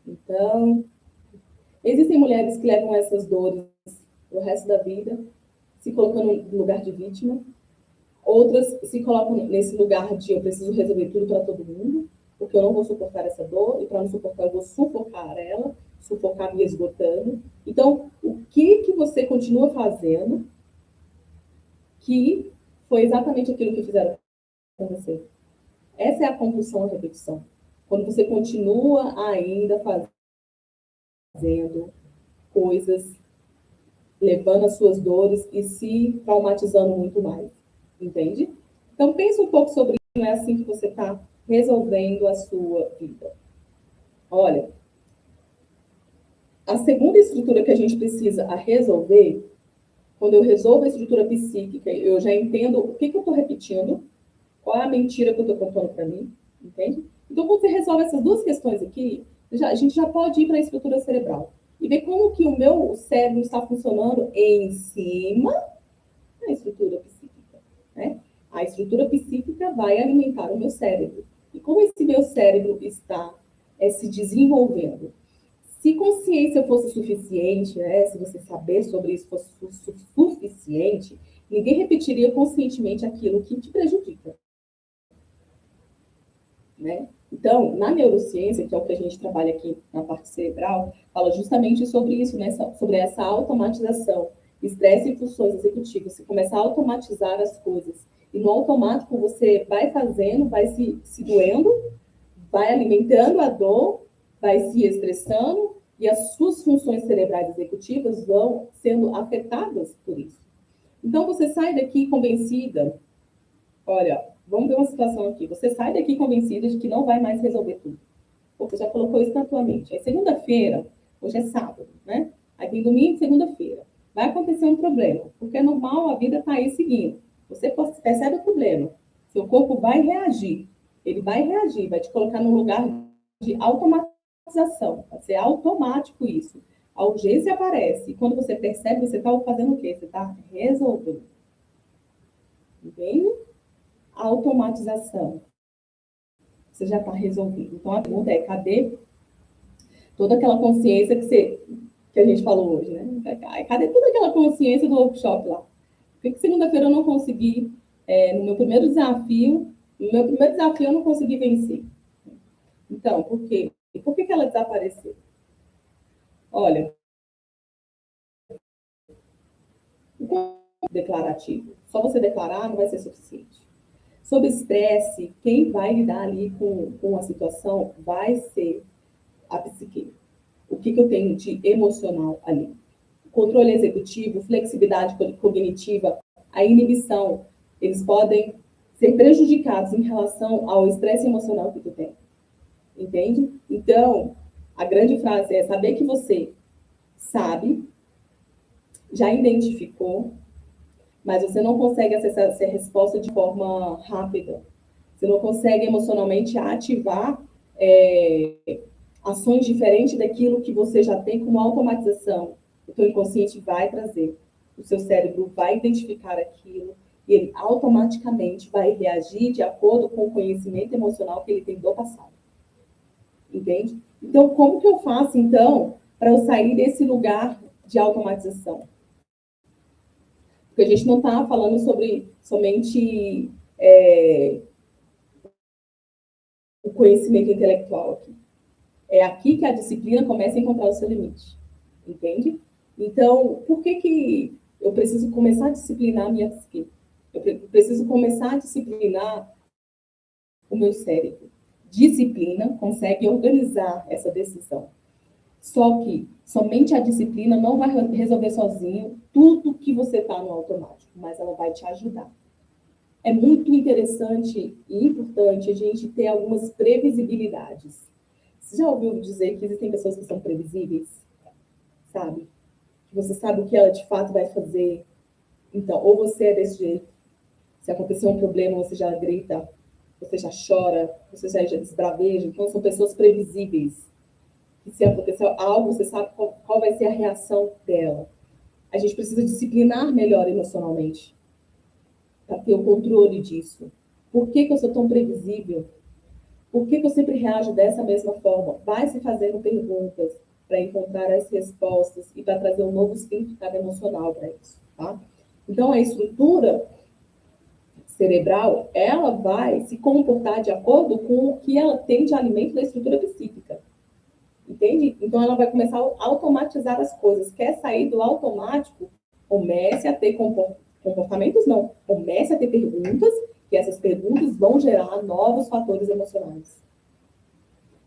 Então, existem mulheres que levam essas dores o resto da vida, se colocando no lugar de vítima. Outras se colocam nesse lugar de eu preciso resolver tudo para todo mundo, porque eu não vou suportar essa dor, e para não suportar, eu vou sufocar ela, sufocar me esgotando. Então, o que você continua fazendo que foi exatamente aquilo que fizeram com você? Essa é a compulsão à repetição. Quando você continua ainda fazendo coisas, levando as suas dores e se traumatizando muito mais. Entende? Então, pense um pouco sobre isso. Não é assim que você está resolvendo a sua vida. Olha, a segunda estrutura que a gente precisa resolver, quando eu resolvo a estrutura psíquica, eu já entendo o que eu estou repetindo, qual é a mentira que eu estou contando para mim, entende? Então, quando você resolve essas duas questões aqui, a gente já pode ir para a estrutura cerebral e ver como que o meu cérebro está funcionando em cima da estrutura psíquica, né? A estrutura psíquica vai alimentar o meu cérebro. E como esse meu cérebro está se desenvolvendo? Se consciência fosse suficiente, né, se você saber sobre isso fosse suficiente, ninguém repetiria conscientemente aquilo que te prejudica. Né? Então, na neurociência, que é o que a gente trabalha aqui na parte cerebral, fala justamente sobre isso, né? Sobre essa automatização, estresse e funções executivas. Você começa a automatizar as coisas. E no automático você vai fazendo, vai se doendo, vai alimentando a dor, vai se estressando, e as suas funções cerebrais executivas vão sendo afetadas por isso. Então, você sai daqui convencida, olha, vamos ver uma situação aqui. Você sai daqui convencida de que não vai mais resolver tudo. Você já colocou isso na tua mente. Aí, segunda-feira, hoje é sábado, né? Aí tem domingo, segunda-feira. Vai acontecer um problema, porque é normal, a vida está aí seguindo. Você percebe o problema. Seu corpo vai reagir. Ele vai reagir, vai te colocar num lugar de automatização. Vai ser automático isso. A urgência aparece. E quando você percebe, você está fazendo o quê? Você está resolvendo. Entende? Automatização. Você já está resolvido. Então, a pergunta é, cadê toda aquela consciência que a gente falou hoje, né? Cadê toda aquela consciência do workshop lá? Por que segunda-feira eu não consegui, no meu primeiro desafio eu não consegui vencer? Então, por quê? E por que ela desapareceu? Olha, o declarativo. Só você declarar não vai ser suficiente. Sob estresse, quem vai lidar ali com a situação vai ser a psique. O que eu tenho de emocional ali? Controle executivo, flexibilidade cognitiva, a inibição, eles podem ser prejudicados em relação ao estresse emocional que tu tem. Entende? Então, a grande frase é saber que você sabe, já identificou, mas você não consegue acessar essa resposta de forma rápida. Você não consegue emocionalmente ativar ações diferentes daquilo que você já tem como automatização. O teu inconsciente vai trazer. O seu cérebro vai identificar aquilo e ele automaticamente vai reagir de acordo com o conhecimento emocional que ele tem do passado. Entende? Então, como que eu faço, então, para eu sair desse lugar de automatização? Porque a gente não está falando sobre somente o conhecimento intelectual aqui. É aqui que a disciplina começa a encontrar o seu limite. Entende? Então, por que eu preciso começar a disciplinar a minha psique? Eu preciso começar a disciplinar o meu cérebro. Disciplina consegue organizar essa decisão. Só que somente a disciplina não vai resolver sozinho tudo que você está no automático, mas ela vai te ajudar. É muito interessante e importante a gente ter algumas previsibilidades. Você já ouviu dizer que existem pessoas que são previsíveis? Sabe? Que você sabe o que ela de fato vai fazer. Então, ou você é desse jeito. Se acontecer um problema, você já grita, você já chora, você já desbraveja. Então, são pessoas previsíveis. que se acontecer algo, você sabe qual vai ser a reação dela. A gente precisa disciplinar melhor emocionalmente para ter o controle disso. Por que eu sou tão previsível? Por que eu sempre reajo dessa mesma forma? Vai se fazendo perguntas para encontrar as respostas e para trazer um novo significado emocional para isso, tá? Então, a estrutura cerebral, ela vai se comportar de acordo com o que ela tem de alimento da estrutura psíquica. Entende? Então, ela vai começar a automatizar as coisas. Quer sair do automático? Comece a ter comportamentos, não. Comece a ter perguntas, que essas perguntas vão gerar novos fatores emocionais.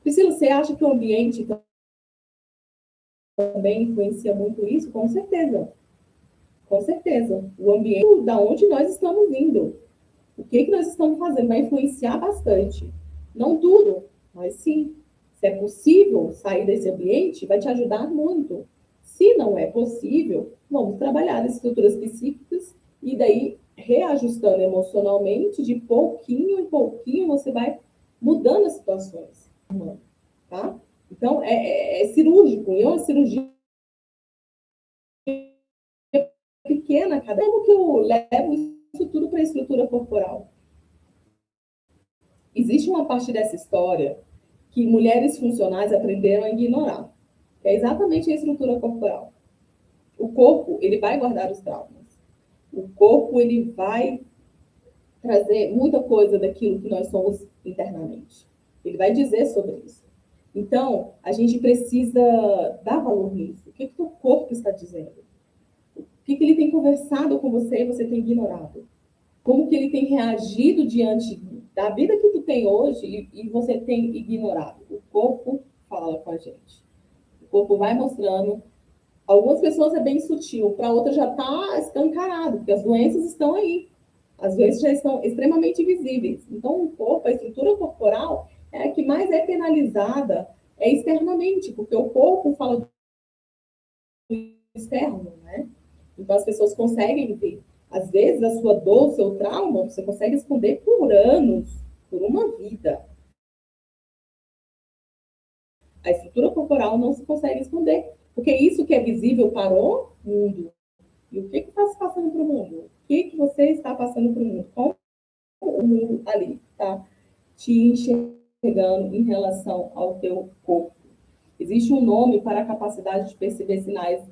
Priscila, você acha que o ambiente também influencia muito isso? Com certeza. Com certeza. O ambiente, da onde nós estamos indo. O que nós estamos fazendo vai influenciar bastante. Não tudo, mas sim. Se é possível sair desse ambiente, vai te ajudar muito. Se não é possível, vamos trabalhar as estruturas psíquicas e daí, reajustando emocionalmente, de pouquinho em pouquinho, você vai mudando as situações. Tá? Então, é cirúrgico, e é uma cirurgia pequena, cada como que eu levo isso tudo para a estrutura corporal? Existe uma parte dessa história que mulheres funcionais aprenderam a ignorar. É exatamente a estrutura corporal. O corpo, ele vai guardar os traumas. O corpo, ele vai trazer muita coisa daquilo que nós somos internamente. Ele vai dizer sobre isso. Então, a gente precisa dar valor nisso. O que o corpo está dizendo? O que ele tem conversado com você e você tem ignorado? Como que ele tem reagido diante da vida que tu tem hoje e você tem ignorado? O corpo fala com a gente. O corpo vai mostrando. Algumas pessoas é bem sutil, para outras já está escancarado, porque as doenças estão aí. As doenças já estão extremamente visíveis. Então, o corpo, a estrutura corporal, é a que mais é penalizada externamente, porque o corpo fala do externo, né? Então, as pessoas conseguem ver. Às vezes, a sua dor, o seu trauma, você consegue esconder por anos, por uma vida. A estrutura corporal não se consegue esconder, porque isso que é visível para o mundo. E o que está se passando para o mundo? O que você está passando para o mundo? Como o mundo ali está te enxergando em relação ao teu corpo? Existe um nome para a capacidade de perceber sinais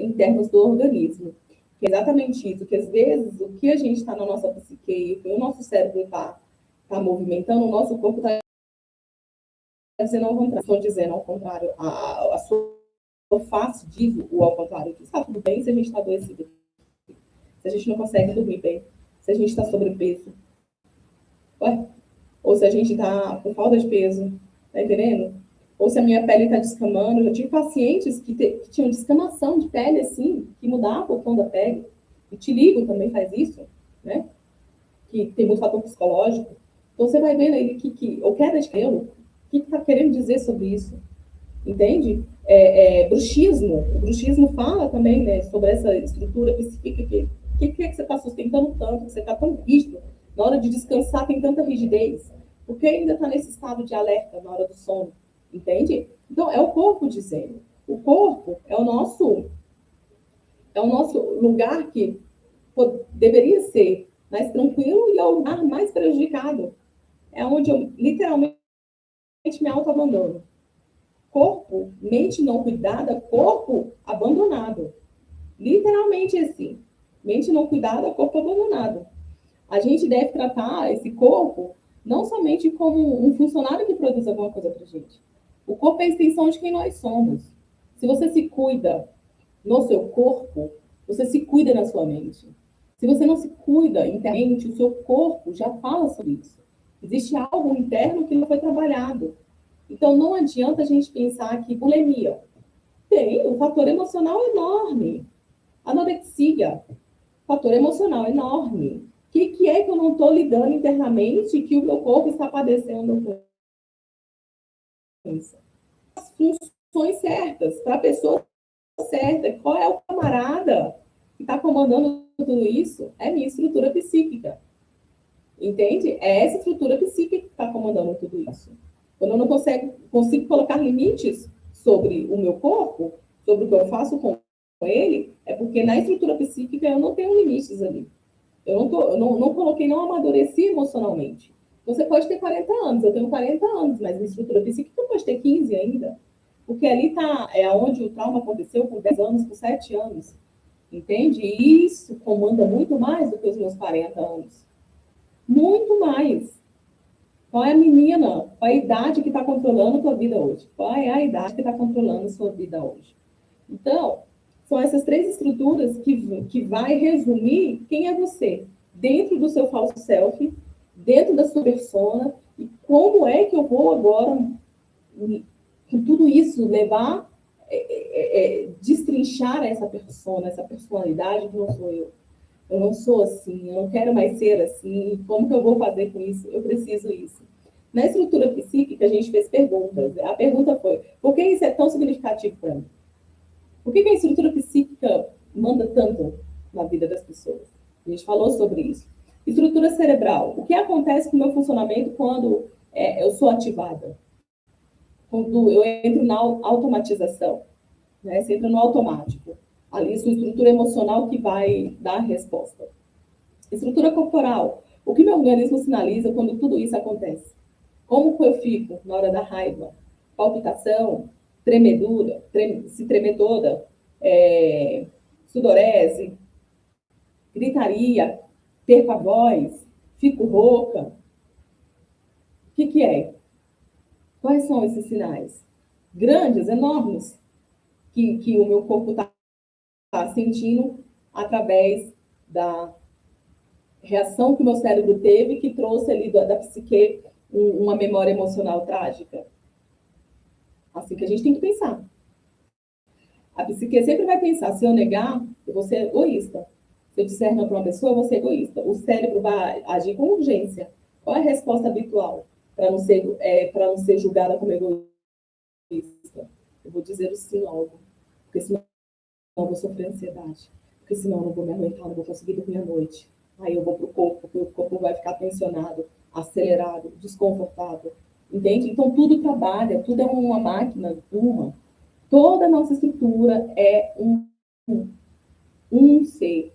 internos do organismo. Que é exatamente isso, que às vezes o que a gente está na nossa psique, o nosso cérebro está movimentando, o nosso corpo está dizendo ao contrário. Estou dizendo ao contrário, a sua face diz o ao contrário. Está tudo bem se a gente está adoecido, se a gente não consegue dormir bem, se a gente está sobrepeso, ou se a gente está com falta de peso, tá entendendo? Ou se a minha pele está descamando. Eu já tive pacientes que tinham descamação de pele, assim, que mudava o tom da pele. E vitiligo também faz isso, né? Que tem muito fator psicológico. Então, você vai vendo aí ou queda de cabelo, o que está querendo dizer sobre isso? Entende? Bruxismo. O bruxismo fala também, né, sobre essa estrutura psíquica. O que é que você está sustentando tanto? Você está tão rígido. Na hora de descansar tem tanta rigidez. Porque ainda está nesse estado de alerta na hora do sono. Entende? Então, é o corpo dizendo. O corpo é o nosso lugar que deveria ser mais tranquilo e é o lugar mais prejudicado. É onde eu literalmente me auto-abandono. Corpo, mente não cuidada, corpo abandonado. Literalmente assim. Mente não cuidada, corpo abandonado. A gente deve tratar esse corpo não somente como um funcionário que produz alguma coisa pra gente. O corpo é a extensão de quem nós somos. Se você se cuida no seu corpo, você se cuida na sua mente. Se você não se cuida internamente, o seu corpo já fala sobre isso. Existe algo interno que não foi trabalhado. Então, não adianta a gente pensar que bulimia tem um fator emocional enorme. Anorexia, fator emocional enorme. O que é que eu não estou lidando internamente que o meu corpo está padecendo com isso? As funções certas, para a pessoa certa. Qual é o camarada que está comandando tudo isso? É minha estrutura psíquica. Entende? É essa estrutura psíquica que está comandando tudo isso. Quando eu não consigo colocar limites sobre o meu corpo, sobre o que eu faço com ele, é porque na estrutura psíquica eu não tenho limites ali. Eu não coloquei, não amadureci emocionalmente. Você pode ter 40 anos, eu tenho 40 anos, mas na estrutura psíquica pode ter 15 ainda. Porque ali é onde o trauma aconteceu com 10 anos, com 7 anos. Entende? E isso comanda muito mais do que os meus 40 anos. Muito mais. Qual é a menina? Qual é a idade que está controlando a tua vida hoje? Qual é a idade que está controlando a sua vida hoje? Então, são essas três estruturas que vai resumir quem é você, dentro do seu falso self, dentro da sua persona, e como é que eu vou agora, com tudo isso, levar, destrinchar essa persona, essa personalidade que não sou eu. Eu não sou assim, eu não quero mais ser assim, como que eu vou fazer com isso? Eu preciso isso. Na estrutura psíquica, a gente fez perguntas. A pergunta foi, por que isso é tão significativo para mim? Por que a estrutura psíquica manda tanto na vida das pessoas? A gente falou sobre isso. Estrutura cerebral. O que acontece com o meu funcionamento quando eu sou ativada? Quando eu entro na automatização, né? Você entra no automático. Ali, sua estrutura emocional que vai dar a resposta. Estrutura corporal. O que meu organismo sinaliza quando tudo isso acontece? Como eu fico na hora da raiva? Palpitação, tremedura, se tremer toda, sudorese, gritaria, perco a voz, fico rouca. O que é? Quais são esses sinais? Grandes, enormes, que o meu corpo está sentindo através da reação que o meu cérebro teve, que trouxe ali da psique uma memória emocional trágica. Assim que a gente tem que pensar. A psique sempre vai pensar, se eu negar, eu vou ser egoísta. Se eu disser não para uma pessoa, eu vou ser egoísta. O cérebro vai agir com urgência. Qual é a resposta habitual para não ser julgada como egoísta? Eu vou dizer o sim logo, porque senão eu vou sofrer ansiedade. Porque senão eu não vou me aguentar, não vou conseguir dormir à noite. Aí eu vou para o corpo, porque o corpo vai ficar tensionado, acelerado, desconfortável. Entende? Então tudo trabalha, tudo é uma máquina, toda a nossa estrutura é um ser.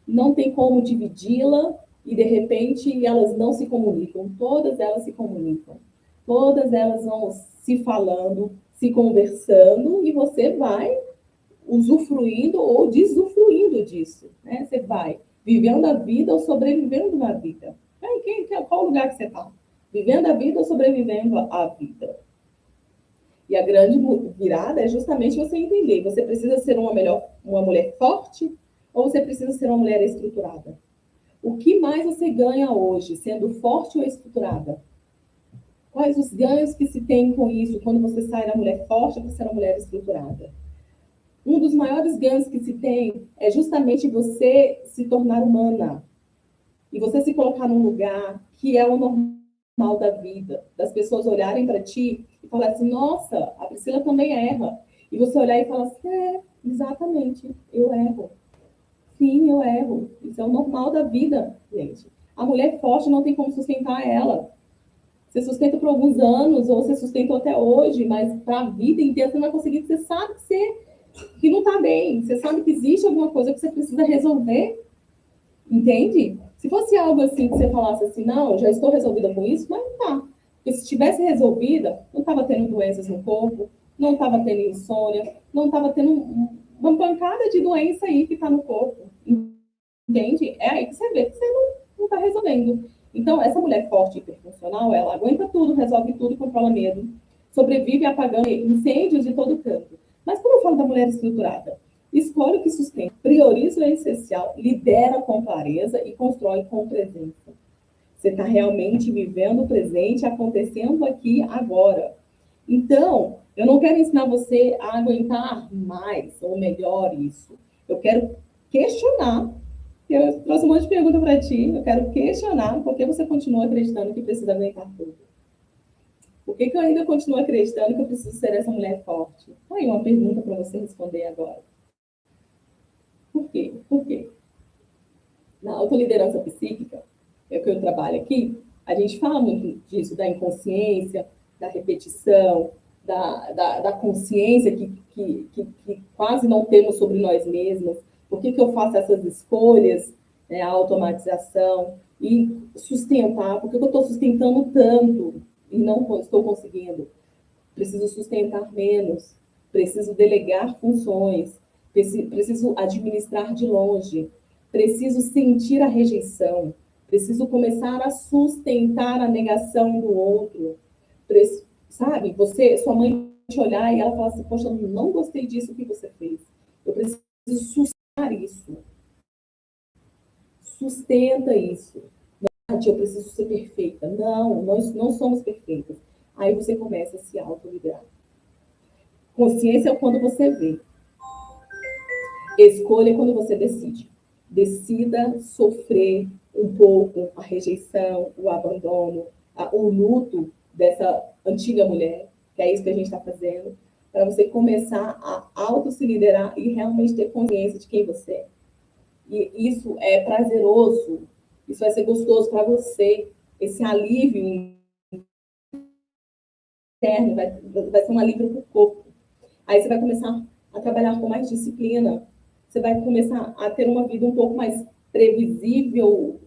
Não tem como dividi-la e, de repente, elas não se comunicam. Todas elas se comunicam. Todas elas vão se falando, se conversando, e você vai usufruindo ou desufruindo disso. Né? Você vai vivendo a vida ou sobrevivendo na vida. Qual lugar que você está? Vivendo a vida ou sobrevivendo à vida? E a grande virada é justamente você entender. Você precisa ser uma mulher forte ou você precisa ser uma mulher estruturada? O que mais você ganha hoje, sendo forte ou estruturada? Quais os ganhos que se tem com isso quando você sai da mulher forte para ser uma mulher estruturada? Um dos maiores ganhos que se tem é justamente você se tornar humana. E você se colocar num lugar que é o normal da vida. Das pessoas olharem para ti e falar assim, nossa, a Priscila também erra. E você olhar e falar assim, exatamente, eu erro. Sim, eu erro. Isso é o normal da vida, gente. A mulher forte não tem como sustentar ela. Você sustenta por alguns anos, ou você sustenta até hoje, mas para a vida inteira você não vai conseguir. Você sabe que não está bem. Você sabe que existe alguma coisa que você precisa resolver. Entende? Se fosse algo assim que você falasse assim, não, já estou resolvida com isso, mas não tá. Porque se tivesse resolvida, não estava tendo doenças no corpo, não estava tendo insônia, não estava tendo uma pancada de doença aí que está no corpo. Entende? É aí que você vê que você não está resolvendo. Então, essa mulher forte e hiperfuncional, ela aguenta tudo, resolve tudo, controla medo, sobrevive apagando incêndios de todo canto. Mas quando eu falo da mulher estruturada, escolhe o que sustenta, prioriza o essencial, lidera com clareza e constrói com presença. Você está realmente vivendo o presente, acontecendo aqui agora. Então, eu não quero ensinar você a aguentar mais ou melhor isso. Eu quero questionar. Eu trouxe um monte de pergunta para ti. Eu quero questionar por que você continua acreditando que precisa aguentar tudo. Por que eu ainda continuo acreditando que eu preciso ser essa mulher forte? Aí uma pergunta para você responder agora. Por quê? Por quê? Na autoliderança psíquica, é o que eu trabalho aqui, a gente fala muito disso, da inconsciência, da repetição, da consciência que quase não temos sobre nós mesmos. Por que eu faço essas escolhas, né, a automatização, e sustentar, por que eu estou sustentando tanto e não estou conseguindo? Preciso sustentar menos, preciso delegar funções, preciso administrar de longe, preciso sentir a rejeição, preciso começar a sustentar a negação do outro. Sabe, sua mãe te olhar e ela fala assim, poxa, eu não gostei disso que você fez. Eu preciso sustentar isso. Sustenta isso. Eu preciso ser perfeita. Não, nós não somos perfeitas. Aí você começa a se autoliderar. Consciência é quando você vê. Escolha é quando você decide. Decida sofrer um pouco a rejeição, o abandono, o luto dessa antiga mulher, que é isso que a gente está fazendo, para você começar a se liderar e realmente ter consciência de quem você é. E isso é prazeroso, isso vai ser gostoso para você, esse alívio interno, vai ser um alívio para o corpo. Aí você vai começar a trabalhar com mais disciplina, você vai começar a ter uma vida um pouco mais previsível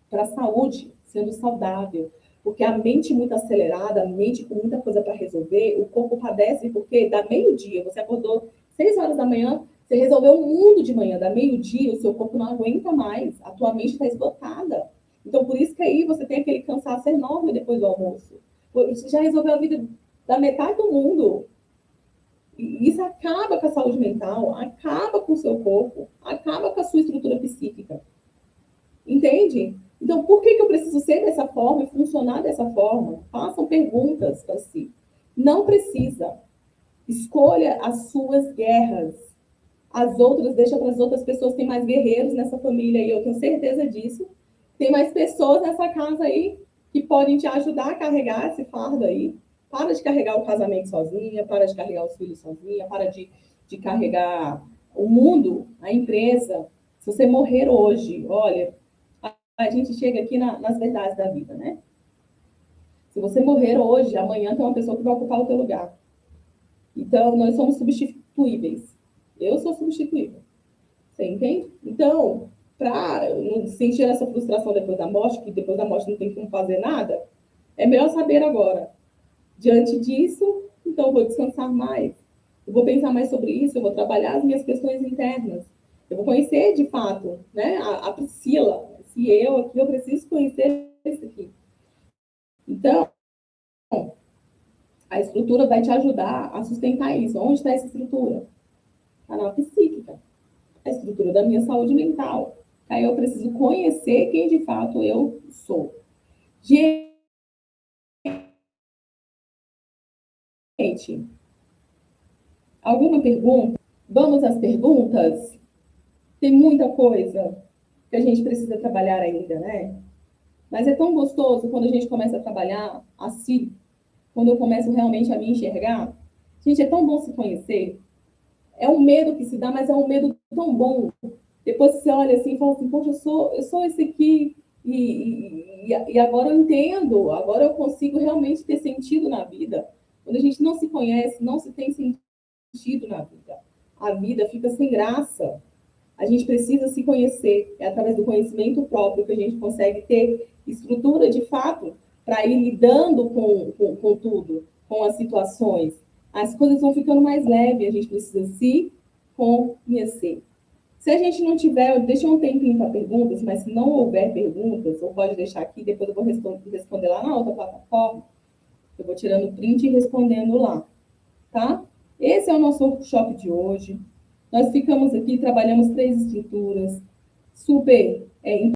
para a saúde, sendo saudável. Porque a mente muito acelerada, a mente com muita coisa para resolver, o corpo padece porque dá meio-dia, você acordou 6 horas da manhã, você resolveu o mundo de manhã, dá meio-dia, o seu corpo não aguenta mais, a tua mente está esgotada. Então, por isso que aí você tem aquele cansaço enorme depois do almoço. Você já resolveu a vida da metade do mundo. E isso acaba com a saúde mental, acaba com o seu corpo, acaba com a sua estrutura psíquica. Entende? Então, por que eu preciso ser dessa forma e funcionar dessa forma? Façam perguntas para si. Não precisa. Escolha as suas guerras. As outras, deixa para as outras pessoas. Tem mais guerreiros nessa família aí, eu tenho certeza disso. Tem mais pessoas nessa casa aí que podem te ajudar a carregar esse fardo aí. Para de carregar o casamento sozinha, para de carregar os filhos sozinha, para de carregar o mundo, a empresa. Se você morrer hoje, olha, a gente chega aqui nas verdades da vida, né? Se você morrer hoje, amanhã tem uma pessoa que vai ocupar o teu lugar. Então, nós somos substituíveis. Eu sou substituível. Você entende? Então, para não sentir essa frustração depois da morte, que depois da morte não tem como fazer nada, é melhor saber agora. Diante disso, então, eu vou descansar mais. Eu vou pensar mais sobre isso, eu vou trabalhar as minhas questões internas. Eu vou conhecer, de fato, né, a Priscila. Se eu aqui, eu preciso conhecer isso aqui. Então, a estrutura vai te ajudar a sustentar isso. Onde está essa estrutura? Está na psíquica. A estrutura da minha saúde mental. Aí eu preciso conhecer quem, de fato, eu sou. Gente, alguma pergunta? Vamos às perguntas? Tem muita coisa que a gente precisa trabalhar ainda, né? Mas é tão gostoso quando a gente começa a trabalhar assim, quando eu começo realmente a me enxergar. Gente, é tão bom se conhecer. É um medo que se dá, mas é um medo tão bom. Depois você olha assim e fala assim, poxa, eu sou esse aqui, e agora eu entendo, agora eu consigo realmente ter sentido na vida. Quando a gente não se conhece, não se tem sentido na vida. A vida fica sem graça. A gente precisa se conhecer. É através do conhecimento próprio que a gente consegue ter estrutura de fato para ir lidando com tudo, com as situações. As coisas vão ficando mais leves, a gente precisa se conhecer. Se a gente não tiver, deixa um tempinho para perguntas, mas se não houver perguntas, ou pode deixar aqui, depois eu vou responder lá na outra plataforma. Eu vou tirando print e respondendo lá, tá? Esse é o nosso workshop de hoje. Nós ficamos aqui, trabalhamos 3 estruturas super